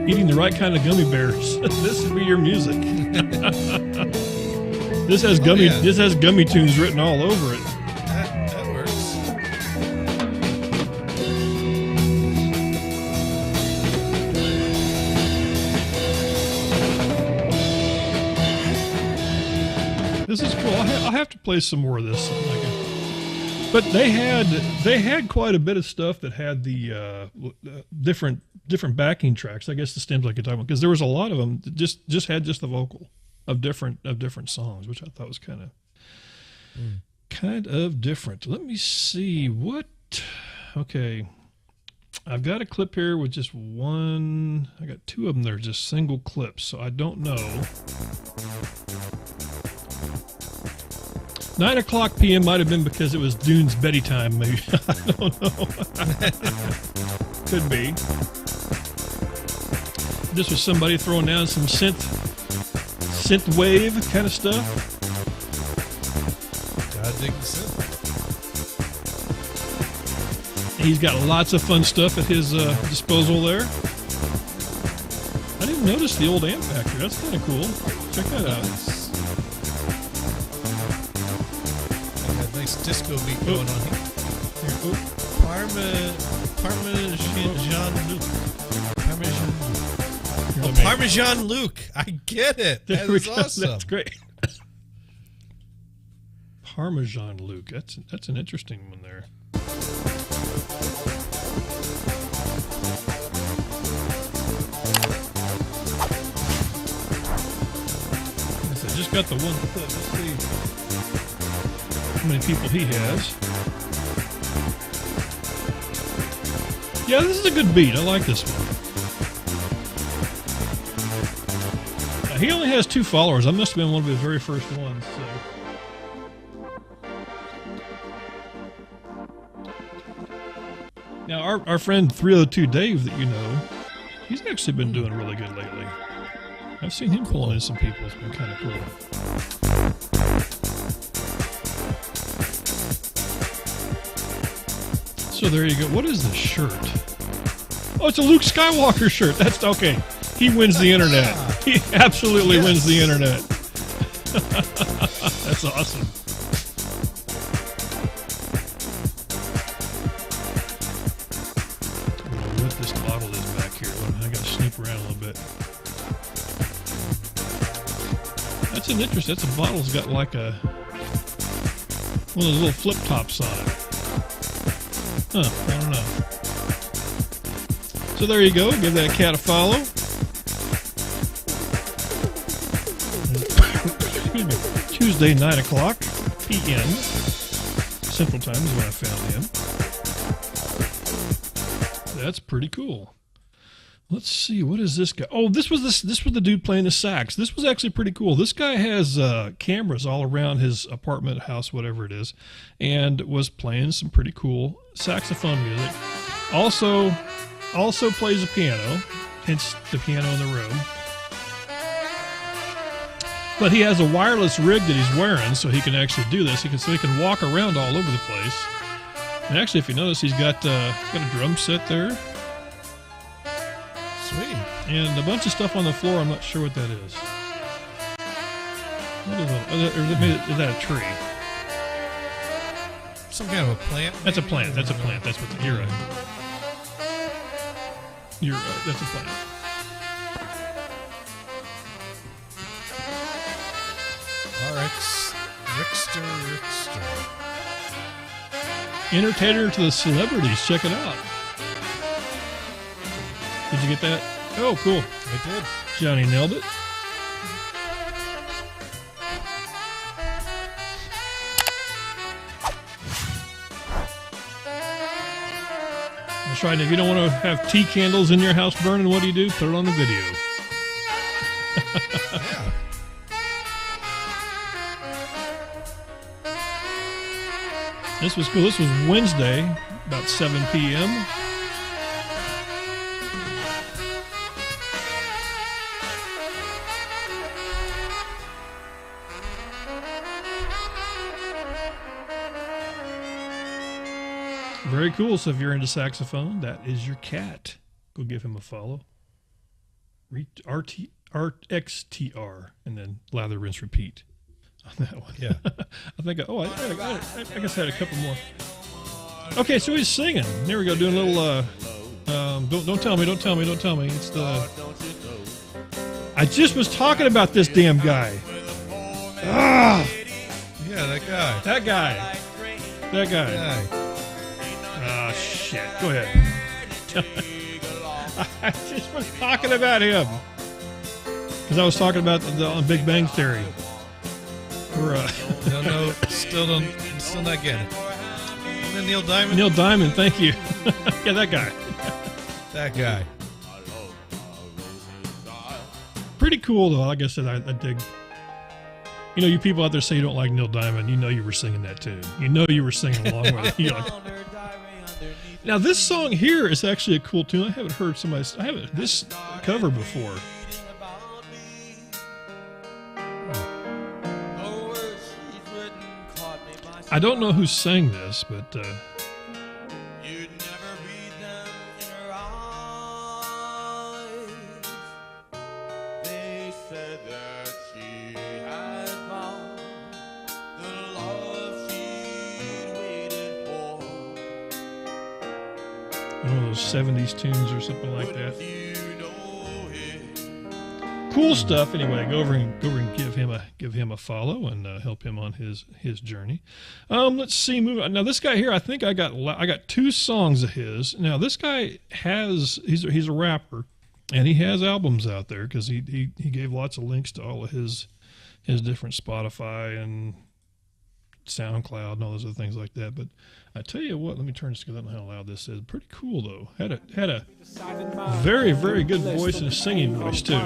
eating the right kind of gummy bears, this would be your music. This has gummy tunes written all over it. That works. This is cool. I'll have to play some more of this. But they had quite a bit of stuff that had the different backing tracks. I guess the stems like you're talking about, because there was a lot of them that just had just the vocal of different songs, which I thought was kind of different. Let me see what. Okay, I've got a clip here with just one. I got two of them. They're just single clips, so I don't know. 9 o'clock p.m. might have been because it was Dune's Betty time, maybe. I don't know. Could be. This was somebody throwing down some synth wave kind of stuff. Gotta dig the synth. He's got lots of fun stuff at his disposal there. I didn't notice the old amp factory. That's kind of cool. Check that out. Nice disco beat going on here. Parmesan Luke. I get it. That is awesome. That's great. Parmesan Luke. That's an interesting one there. I just got the one clip. Let's see how many people he has. Yeah, this is a good beat. I like this one. He only has 2 followers. I must have been one of his very first ones. So. Now, our friend 302 Dave that you know, he's actually been doing really good lately. I've seen him pulling in some people. It's been kind of cool. So there you go. What is this shirt? Oh, it's a Luke Skywalker shirt. That's okay. He wins the internet. He absolutely wins the internet. That's awesome. I don't know what this bottle is back here. I gotta snoop around a little bit. That's an interesting. That's a bottle's got like one of those little flip tops on it. Huh, I don't know. So there you go. Give that cat a follow. Excuse me. Tuesday, 9 o'clock p.m. Central Time is when I found him. That's pretty cool. Let's see. What is this guy? Oh, this was the dude playing the sax. This was actually pretty cool. This guy has cameras all around his apartment, house, whatever it is, and was playing some pretty cool saxophone music. Also plays a piano, hence the piano in the room. But he has a wireless rig that he's wearing, so he can actually do this. He can walk around all over the place. And actually, if you notice, he's got a drum set there. Sweet. And a bunch of stuff on the floor. I'm not sure what that is. What is that? Is that a tree? Some kind of a plant? That's a plant. That's a plant. That's what you're right. You're right. That's a plant. Rickster. Entertainer to the celebrities. Check it out. Did you get that? Oh, cool. I did. Johnny nailed it. That's right. If you don't want to have tea candles in your house burning, what do? Put it on the video. Yeah. This was cool. This was Wednesday, about 7 p.m. Very cool. So if you're into saxophone, that is your cat. Go give him a follow. RXTR, and then lather, rinse, repeat on that one. Yeah. I think, I guess I had a couple more. Okay, so he's singing. There we go, doing a little, don't tell me. It's the, I just was talking about this damn guy. Ah! Yeah, that guy. Ah, shit. Go ahead. I just was talking about him. Because I was talking about on Big Bang Theory. No, still not getting it. And then Neil Diamond? Neil Diamond, thank you. Yeah, that guy. That guy. Pretty cool, though. Like I said, I dig. You know, you people out there say you don't like Neil Diamond, you know you were singing that tune. You know you were singing along with it. You're like, now, this song here is actually a cool tune. I haven't heard this cover before. I don't know who sang this, but one of those 70s tunes or something like that. cool stuff. Anyway, go over and give him a follow and help him on his journey. Let's see. Now this guy here, I think I got 2 songs of his. Now this guy he's a rapper, and he has albums out there because he gave lots of links to all of his different Spotify and SoundCloud and all those other things like that. But I tell you what, let me turn this because I don't know how loud this is. Pretty cool though. Had a very, very good voice and a singing voice too.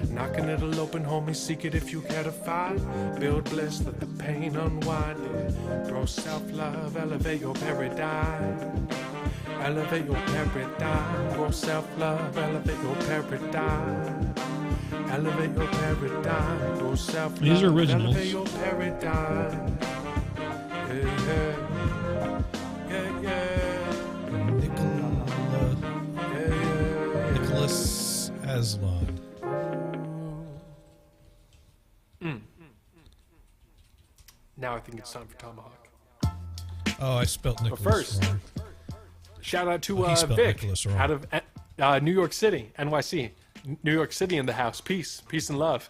Knocking it'll open, homie, seek it if you care to find. Build bliss, let the pain unwind it. Grow self-love, elevate your paradigm. Elevate your paradigm. Grow self-love, elevate your paradigm. Elevate your paradigm. Grow self-love, these are originals. Elevate your paradigm. Nicholas Aslan. Now I think it's time for Tomahawk. Oh, I spelled Nicholas But first, wrong. shout out to He spelled Vic Nicholas wrong. out of New York City, NYC. New York City in the house. Peace and love.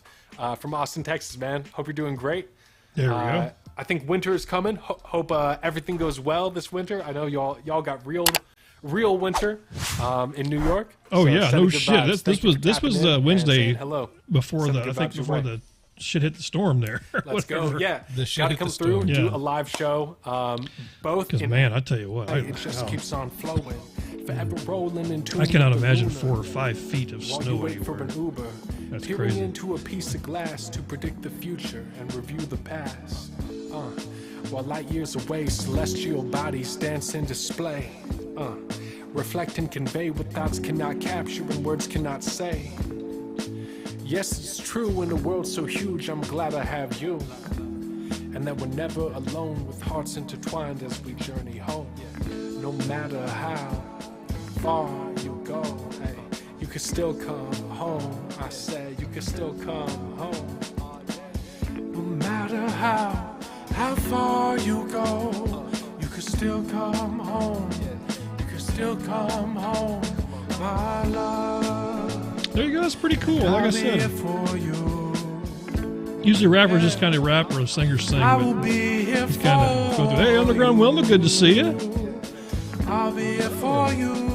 From Austin, Texas, man. Hope you're doing great. There we go. I think winter is coming. Hope everything goes well this winter. I know y'all got real winter in New York. Oh so yeah, sending no good shit. vibes. This was Wednesday hello. before Sending I good think vibes your before way. the shit hit the storm there. Let's go. Yeah, The shit gotta hit come the through storm. and do Yeah. a live show. Both. Because man, I tell you what, It just keeps on flowing. Forever rolling into I cannot imagine the 4 or 5 feet of while snow you wait for anywhere. an Uber. That's Peering crazy. into a piece of glass to predict the future and review the past. While light years away, celestial bodies dance in display. Reflect and convey what thoughts cannot capture and words cannot say. Yes, it's true, in a world so huge, I'm glad I have you. And that we're never alone, with hearts intertwined as we journey home. No matter how far you go, hey, you can still come home. I said you can still come home. No matter how far you go, you can still come home. You can still come home, my love. There you go. That's pretty cool. Like I I'll be here said, for you. usually rappers just kind of rap or singers sing. I will But be here he's for kind of going through. Hey, Underground Wilma, good to see you. I'll be here for you.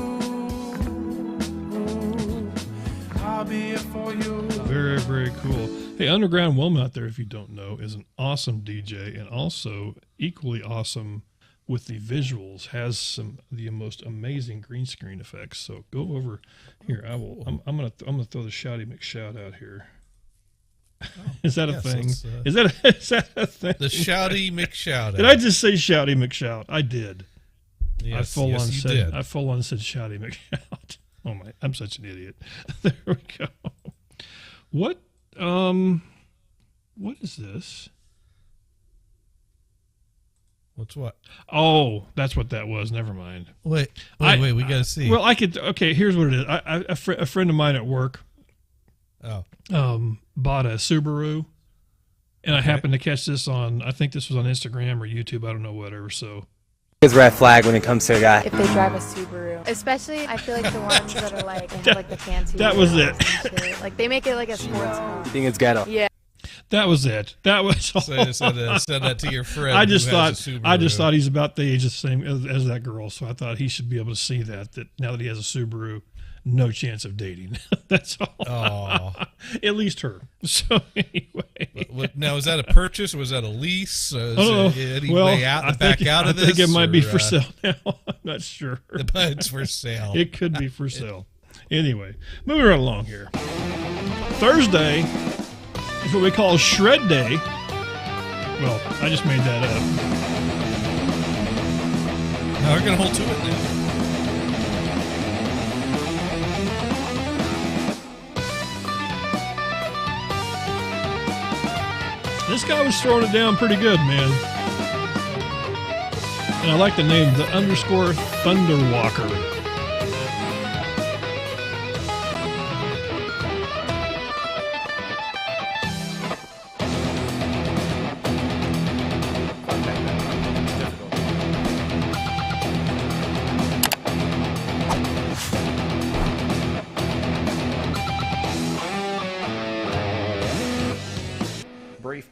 I'll be here for you. Very, very cool. Hey, Underground Woman out there, if you don't know, is an awesome DJ and also equally awesome with the visuals. Has some of the most amazing green screen effects. So go over here. I'm gonna throw the Shouty McShout out here. Is that a thing? Is that a thing? The Shouty McShout. Did I just say Shouty McShout? I did. Yes, I full yes, on you said. did. I full on said Shouty McShout. Oh my! I'm such an idiot. There we go. What is this? What's what? Oh, that's what that was. Never mind. Wait. We gotta see. Well, I could. Okay, here's what it is. A friend of mine at work. Bought a Subaru, and I happened to catch this on. I think this was on Instagram or YouTube. I don't know, whatever. So. It's red flag when it comes to a guy. If they drive a Subaru, especially I feel like the ones that are like they have like the fancy. That was it. Like they make it like a sports car. You think it's ghetto? Yeah. That was it. That was all. Said that to your friend. I just who has a thought Subaru. he's about the age the same as that girl, so I thought he should be able to see that now that he has a Subaru, no chance of dating. That's all. Oh. At least her. So anyway. Now, is that a purchase or was that a lease? Any way out I back think, out of I this? think it might be for or, sale now. I'm not sure. But it's for sale. It could be for sale. Anyway, moving right along here. Thursday is what we call Shred Day. Well, I just made that up. No, we're going to hold to it now. This guy was throwing it down pretty good, man. And I like the name, the _ Thunderwalker.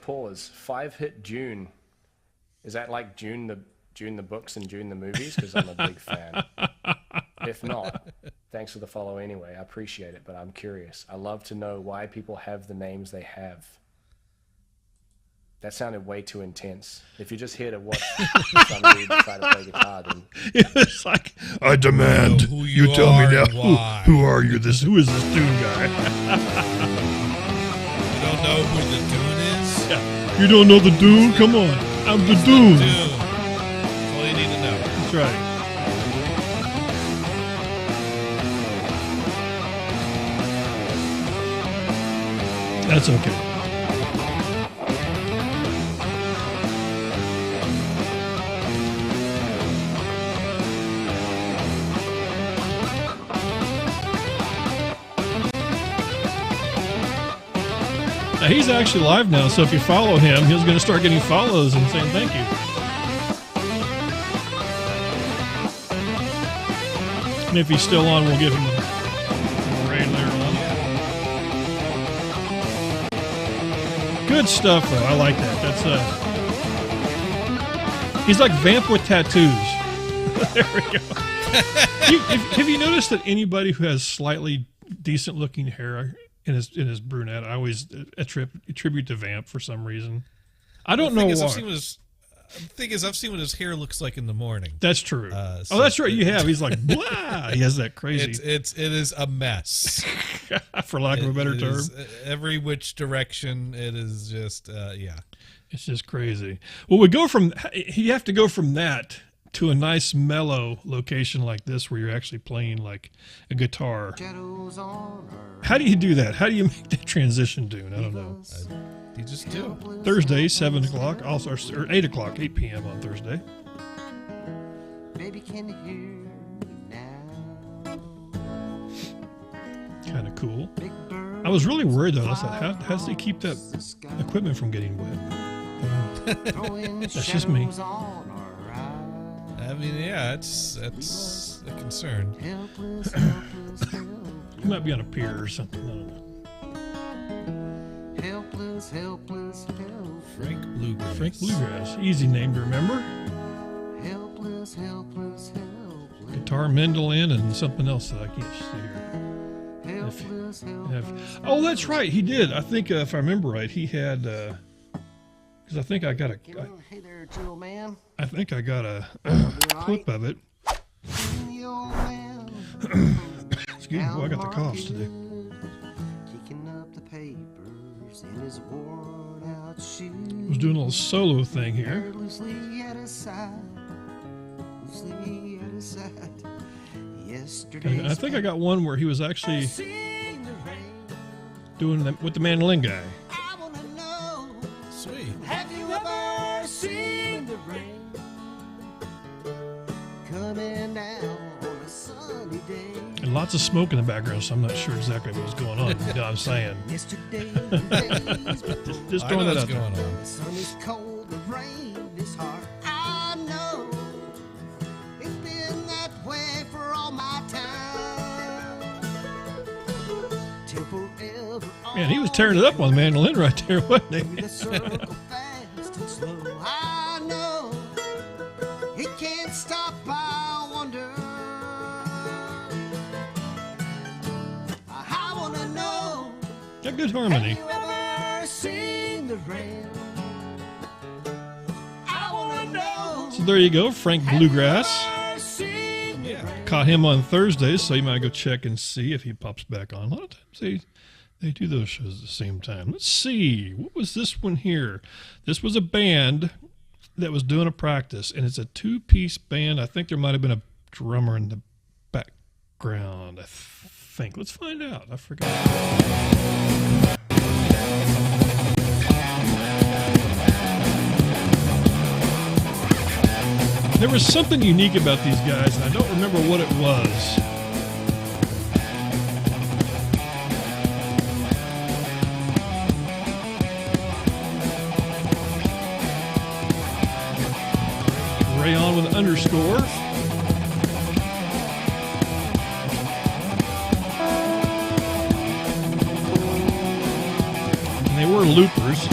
pause. 5-hit Dune. Is that like Dune the books and Dune the movies? Because I'm a big fan. If not, thanks for the follow anyway. I appreciate it, but I'm curious. I love to know why people have the names they have. That sounded way too intense. If you're just here to watch some dude try to play guitar, then it's like, I demand you tell me now who are you? Who is this Dune guy? You don't know who the Dune is? Yeah. You don't know the Dune? Come on, I'm the Dune. That's all you need to know. That's right. That's okay. Now, he's actually live now, so if you follow him, he's going to start getting follows and saying thank you. And if he's still on, we'll give him a raid later on. Good stuff, though. I like that. That's he's like Vamp with tattoos. There we go. Have you noticed that anybody who has slightly decent-looking hair in his brunette, I always attribute to Vamp for some reason. I don't know why. The thing is, I've seen what his hair looks like in the morning. That's true. So that's right. You have. He's like, blah. He has that crazy. It is a mess. For lack of a better term. Every which direction. It is just, yeah. It's just crazy. Well, you have to go from that to a nice mellow location like this where you're actually playing like a guitar. How do you do that? How do you make that transition, Dune? I don't know. You just do. Thursday, 7 o'clock, also, or 8 o'clock, 8 p.m. on Thursday. Baby, can you hear me now? Kind of cool. I was really worried though. I thought, how does he keep that equipment from getting wet? That's just me. I mean, yeah, that's a concern. He might be on a pier or something. I don't know. Helpless, helpless, helpless. Frank Bluegrass. Frank Bluegrass. Easy name to remember. Helpless, helpless, helpless. Guitar, mandolin, and something else that I can't see here. Helpless, Oh, that's right. He did. I think, if I remember right, he had... Because I think I got a... Hey there, Jill man. I think I got a clip of it. Excuse me. Well, I got the coughs today. Kicking up the papers in his worn out shoes. I was doing a little solo thing here. Loosely at his side. Loosely at his side. Yesterday. I think I got one where he was actually doing that with the mandolin guy. Sweet. Have you ever seen the rain coming down on a sunny day? And lots of smoke in the background, so I'm not sure exactly what was going on. You know what I'm saying? Yesterday, just throwing that out there. The sun is cold, the rain is hard. I know it's been that way for all my time. Till forever. Man, he was tearing it up on the mandolin right there, wasn't he? I know he can't stop. I wonder. I wanna know. Got good harmony. Have you ever seen the rain? I wanna know. So there you go, Frank Bluegrass. Caught him on Thursdays, so you might go check and see if he pops back on. A lot of times they do those shows at the same time. Let's see. What was this one here? This was a band that was doing a practice, and it's a two-piece band. I think there might have been a drummer in the background, I think. Let's find out. I forgot. There was something unique about these guys, and I don't remember what it was. Rayon with an underscore. And they were loopers.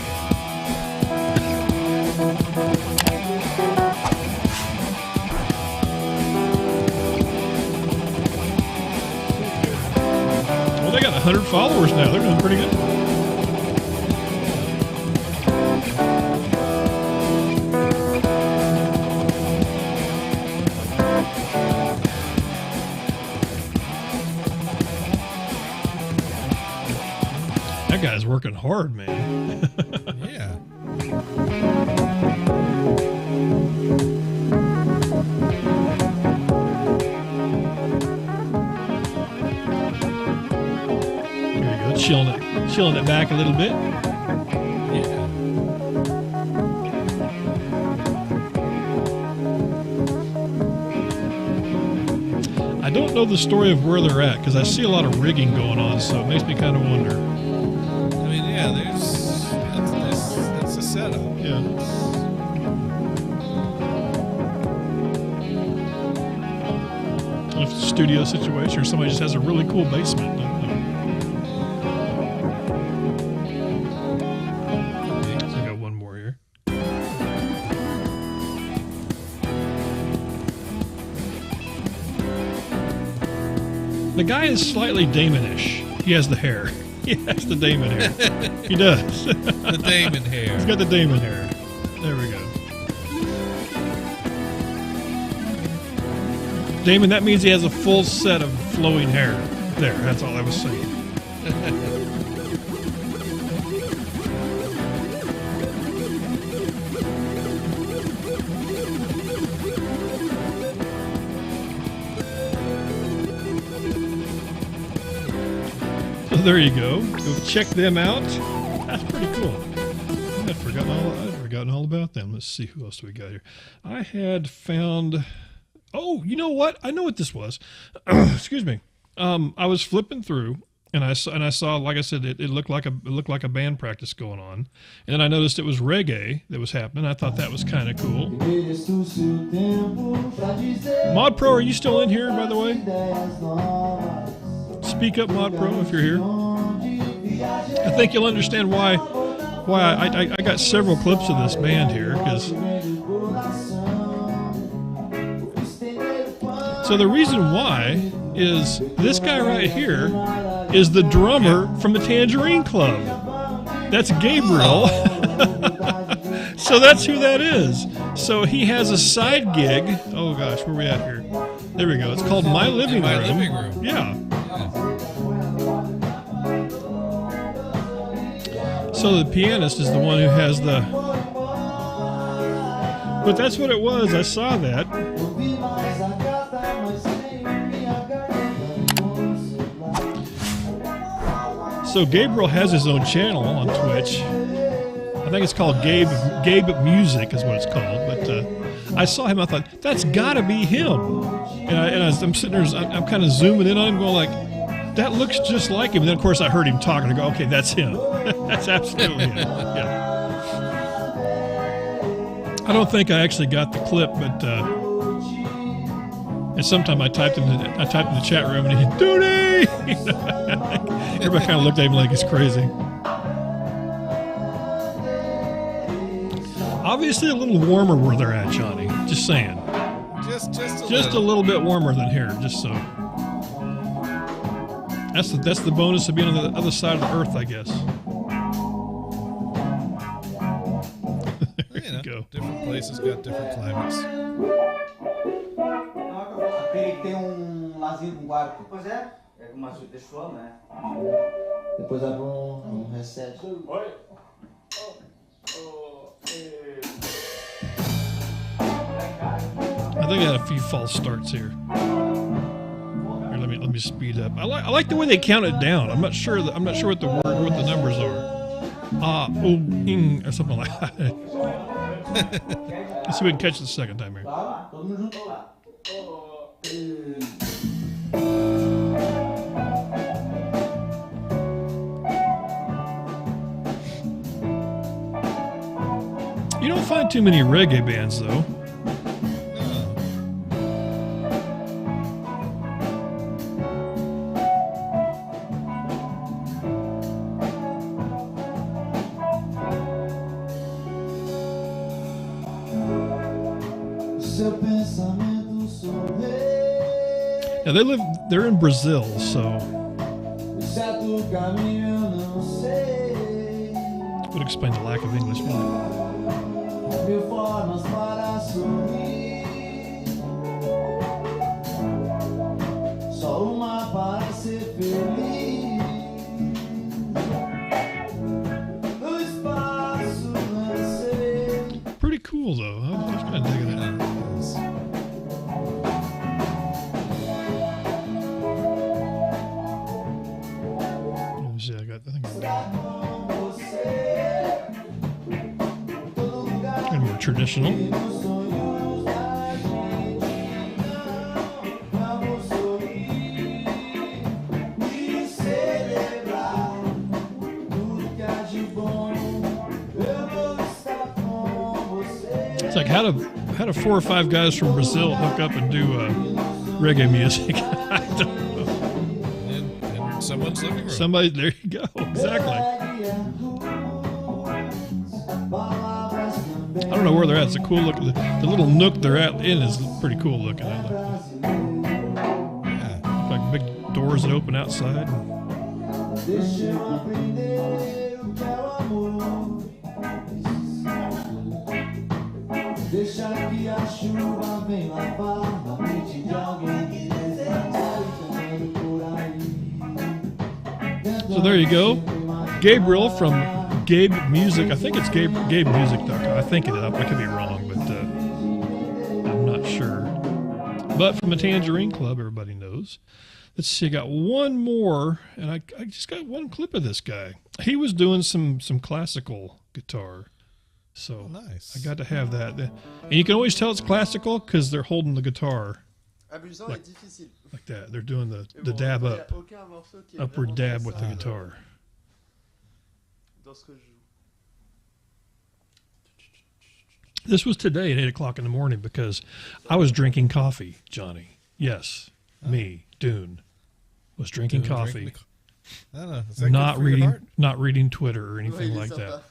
100 followers now. They're doing pretty good. That guy's working hard, man. Yeah. There you go, chilling it back a little bit. Yeah. I don't know the story of where they're at because I see a lot of rigging going on, so it makes me kind of wonder. I mean, yeah, that's a setup. Yeah. If it's a studio situation or somebody just has a really cool basement. I don't know. So I got one more here. The guy is slightly Damonish. He has the hair. He has the Damon hair. He does. The Damon hair. He's got the Damon hair. There we go. Damon, that means he has a full set of flowing hair. There, that's all I was saying. So there you go. Go check them out. That's pretty cool. I'd forgotten all about them. Let's see who else we got here. I had found. Oh, you know what? I know what this was. Excuse me. I was flipping through, and I saw, like I said, it looked like a band practice going on, and then I noticed it was reggae that was happening. I thought that was kind of cool. Mod Pro, are you still in here, by the way? Speak up, Mod Pro, if you're here. I think you'll understand why I got several clips of this band here, because. So the reason why is this guy right here is the drummer from the Tangerine Club. That's Gabriel. So that's who that is. So he has a side gig. Oh gosh, where are we at here? There we go. It's called My Living Room. My Living Room. Yeah. So the pianist is the one who has the. But that's what it was. I saw that. So Gabriel has his own channel on Twitch. I think it's called Gabe Music is what it's called. But I saw him. I thought that's got to be him. And I'm sitting there. I'm kind of zooming in on him, going like, that looks just like him. And then of course I heard him talking. I go, okay, that's him. That's absolutely him. Yeah. I don't think I actually got the clip, but and sometime I typed in the chat room and he Dooney. Everybody kind of looked at him like he's crazy. Obviously, a little warmer where they're at, Johnny. Just saying. Just a little bit warmer than here. Just so. That's the bonus of being on the other side of the earth, I guess. There you go. Different places got different climates. Aquele que tem lazinho com quarto. Pois é. É como a gente deixou, né? Depois abre reset. Oi. I think I had a few false starts here. Here, let me speed up. I like the way they count it down. I'm not sure what the numbers are. Or something like that. Let's see if we can catch it the second time here. You don't find too many reggae bands, though. Now they're in Brazil, so Would explain the lack of English, wouldn't Mil formas para sorrir, só uma para ser feliz. No espaço lancei. Pretty cool though. I was kind of digging that. Let me see. I think and more traditional. It's like how do 4 or 5 guys from Brazil hook up and do reggae music? I don't know. In someone's living room. Somebody, there you go. Exactly. I don't know where they're at. It's a cool look. The little nook they're in is pretty cool looking. I like that. Yeah. Like big doors that open outside. So there you go. Gabriel from Gabe Music. I think it's GabeMusic.com. I think it is. I could be wrong, but I'm not sure. But from the Tangerine Club, everybody knows. Let's see. I got one more, and I just got one clip of this guy. He was doing some classical guitar. So nice. I got to have that. And you can always tell it's classical because they're holding the guitar like that. They're doing the dab up, upward dab with the guitar. This was today at 8 o'clock in the morning because I was drinking coffee, Johnny. Yes, me, Dune, was drinking coffee. I don't know. Is that Not reading Twitter or anything like that.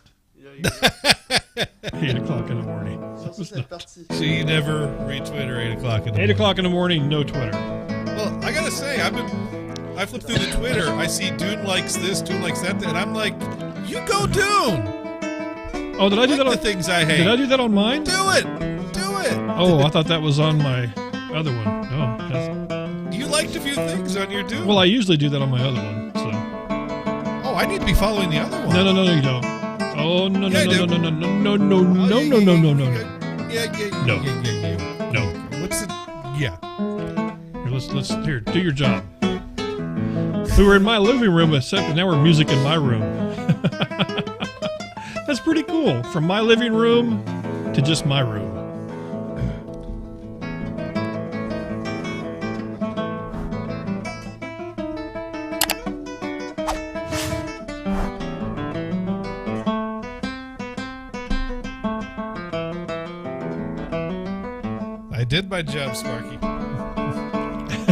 8 o'clock in the morning. So you never read Twitter 8 o'clock in the morning? 8 o'clock in the morning, no Twitter. Well, I gotta say, I flipped through the Twitter. I see Dune likes this, Dune likes that, and I'm like, you go Dune. Oh, did I do that on the things I hate? Did I do that on mine? Do it. Oh, I thought that was on my other one. Oh, you liked a few things on your Dune. Well, I usually do that on my other one. So. Oh, I need to be following the other one. No, you don't. Oh no. Yeah. What's it? Yeah. Here, let's do your job. We were in my living room a second. Now we're music in my room. That's pretty cool. From my living room to just my room. I did my job, Sparky.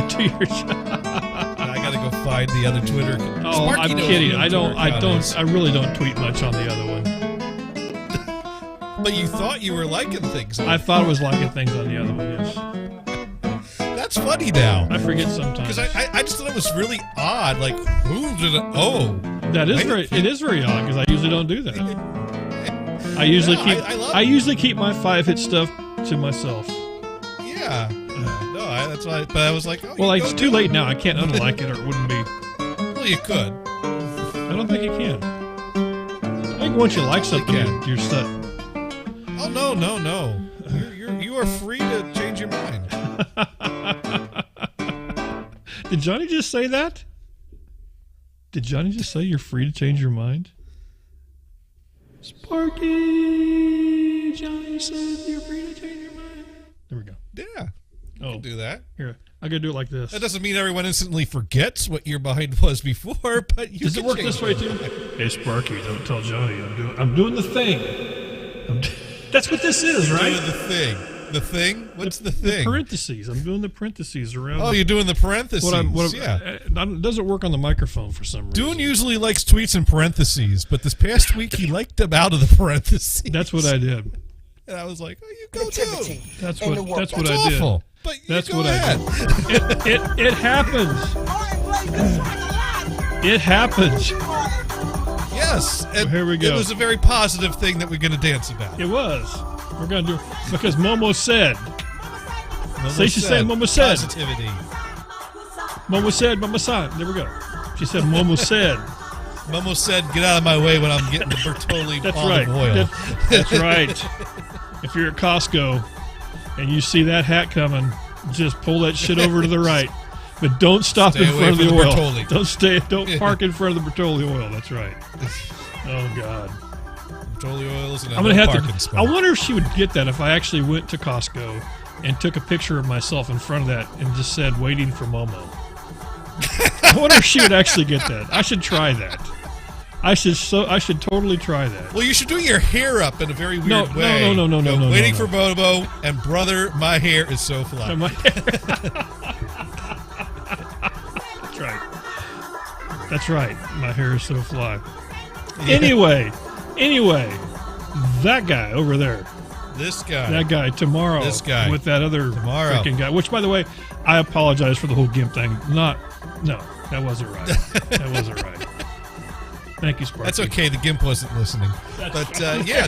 Do your job. I gotta go find the other Twitter. Oh, Sparky I'm kidding. I really don't tweet much on the other one. But you thought you were liking things. I thought I was liking things on the other one. Yes. That's funny now. I forget sometimes. Because I just thought it was really odd. Like, who did it? Oh, that is it is very odd because I usually don't do that. I usually keep my 5-hit stuff to myself. Yeah. That's why. But I was like, well, it's too late now. I can't unlike it, or it wouldn't be. Well, you could. I don't think you can. I think once you like something, you're stuck. Oh no! You are free to change your mind. Did Johnny just say that? Did Johnny just say you're free to change your mind? Sparky, Johnny said you're free to change your mind. There we go. Yeah. You can do that. Here, I gotta do it like this. That doesn't mean everyone instantly forgets what your mind was before, but you does it work this way too? Hey, Sparky, don't tell Johnny I'm doing the thing. That's what this is, right? Doing the thing. The thing? What's the thing? The parentheses. I'm doing the parentheses around. Oh, you're doing the parentheses. Yeah. It doesn't work on the microphone for some reason. Dune usually likes tweets in parentheses, but this past week he liked them out of the parentheses. That's what I did. And I was like, oh, you go Dune. That's what I awful. did. But that's what I did. It happens. It happens. Yes. And here we go. It was a very positive thing that we're going to dance about. It was. We're going to do because Momo said. She said Momo said. Positivity. Momo said, Momo said. There we go. She said Momo said. Momo said, get out of my way when I'm getting the Bertolli olive oil. That's right. If you're at Costco and you see that hat coming, just pull that shit over to the right. But don't stop in front of the oil. Don't park in front of the Bertolli oil. That's right. Oh God. Bertolli oil is I'm gonna have to. I wonder if she would get that if I actually went to Costco and took a picture of myself in front of that and just said "waiting for Momo." I wonder if she would actually get that. I should try that. I should totally try that. Well, you should do your hair up in a very weird way. No. Waiting for Momo, and brother, my hair is so fly. That's right. My hair is so fly. Yeah. Anyway, that guy over there. This guy. That guy tomorrow. This guy. With that other freaking guy. Which, by the way, I apologize for the whole GIMP thing. No, that wasn't right. That wasn't right. Thank you, Sparky. That's okay. The GIMP wasn't listening.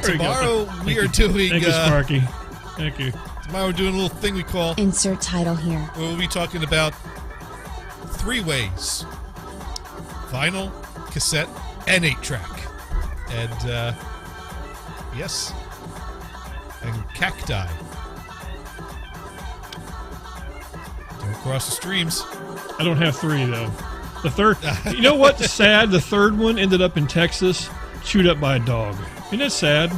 Tomorrow we are doing... Thank you, Sparky. Thank you. Tomorrow we're doing a little thing we call... Insert title here. We'll be talking about 3 ways. Vinyl, cassette, and 8-track. And, yes. And cacti. Don't cross the streams. I don't have 3, though. The third... You know what's sad? The third one ended up in Texas, chewed up by a dog. Isn't that sad?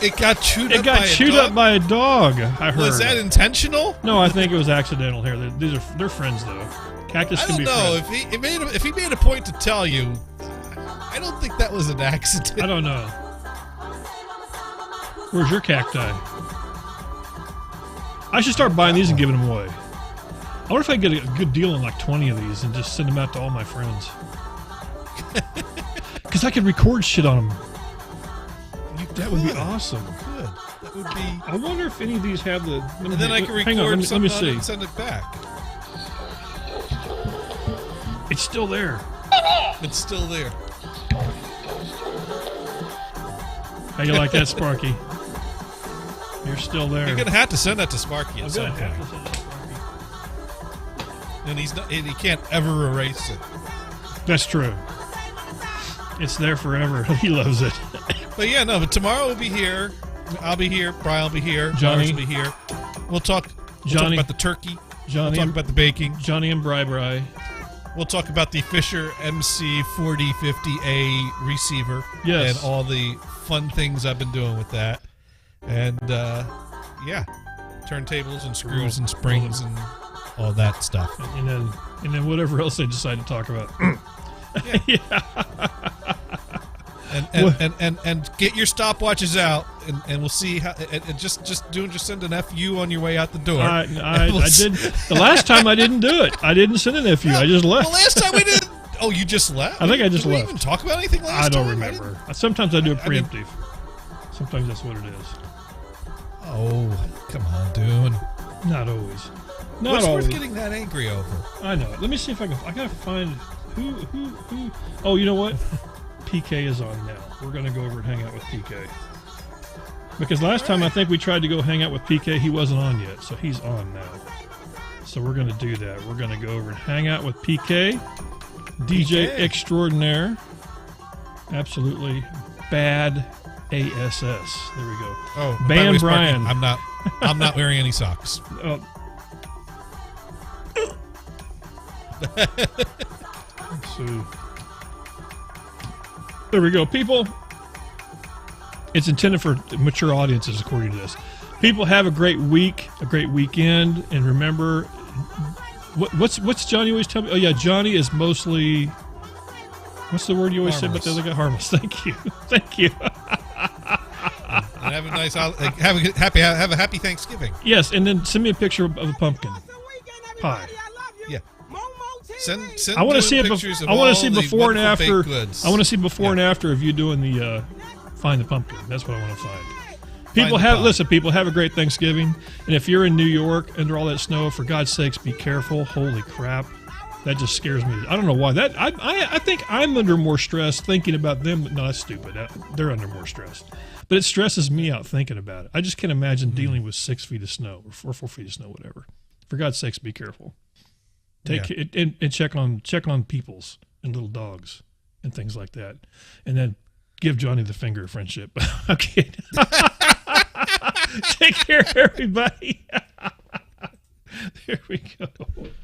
It got chewed up by a dog? It got chewed up by a dog, I heard. Was that intentional? No, I think it was accidental here. They're friends, though. Cactus can be friends. I don't know. If he made a point to tell you, I don't think that was an accident. I don't know. Where's your cacti? I should start buying these and giving them away. I wonder if I can get a good deal on like 20 of these and just send them out to all my friends. Because I could record shit on them. That would be awesome. Good. That would be... I wonder if any of these have the... And then I can record something on it and send it back. It's still there. It's still there. How you like that, Sparky? You're still there. You're gonna have to send that to Sparky at some point. And he can't ever erase it. That's true. It's there forever. He loves it. But tomorrow we'll be here. I'll be here. Brian will be here. Johnny will be here. We'll talk about the turkey. Johnny we'll talk about the baking. Johnny and Bri. We'll talk about the Fisher MC4050A receiver. Yes. And all the fun things I've been doing with that. And, turntables and screws and springs and all that stuff. And then whatever else they decide to talk about. Yeah. And get your stopwatches out, and we'll see how. And just send an FU on your way out the door. I did the last time. I didn't do it. I didn't send an FU. I just left. The last time we did. Oh, you just left? I think I just left. Did we even talk about anything last time? I don't remember. Sometimes I do a preemptive. Sometimes that's what it is. Oh, come on, Dune. Not always. What's worth getting that angry over? I know. Let me see if I can. I gotta find who. Oh, you know what? PK is on now. We're gonna go over and hang out with PK. Because last time I think we tried to go hang out with PK, he wasn't on yet, so he's on now. So we're gonna do that. We're gonna go over and hang out with PK, DJ extraordinaire, absolutely bad ASS. There we go. Oh, Bam Brian. I'm not wearing any socks. Let's see. There we go, people. It's intended for mature audiences, according to this. People, have a great week, a great weekend, and remember, what's Johnny always tell me? Oh yeah, Johnny is mostly. What's the word you always say about the other guy? Harmless. Thank you, thank you. And have a nice, have a happy Thanksgiving. Yes, and then send me a picture of a pumpkin pie. Yeah. Send I want to see it. I want to see before and after. Goods. I want to see before and after of you doing the find the pumpkin. That's what I want to find. People listen. People have a great Thanksgiving, and if you're in New York under all that snow, for God's sakes, be careful. Holy crap! That just scares me. I don't know why. That I think I'm under more stress thinking about them. No, that's stupid. They're under more stress. But it stresses me out thinking about it. I just can't imagine dealing with 6 feet of snow or 4 feet of snow, whatever. For God's sakes, be careful. Take it and check on peoples and little dogs and things like that, and then give Johnny the finger of friendship. Okay. Take care, everybody. There we go.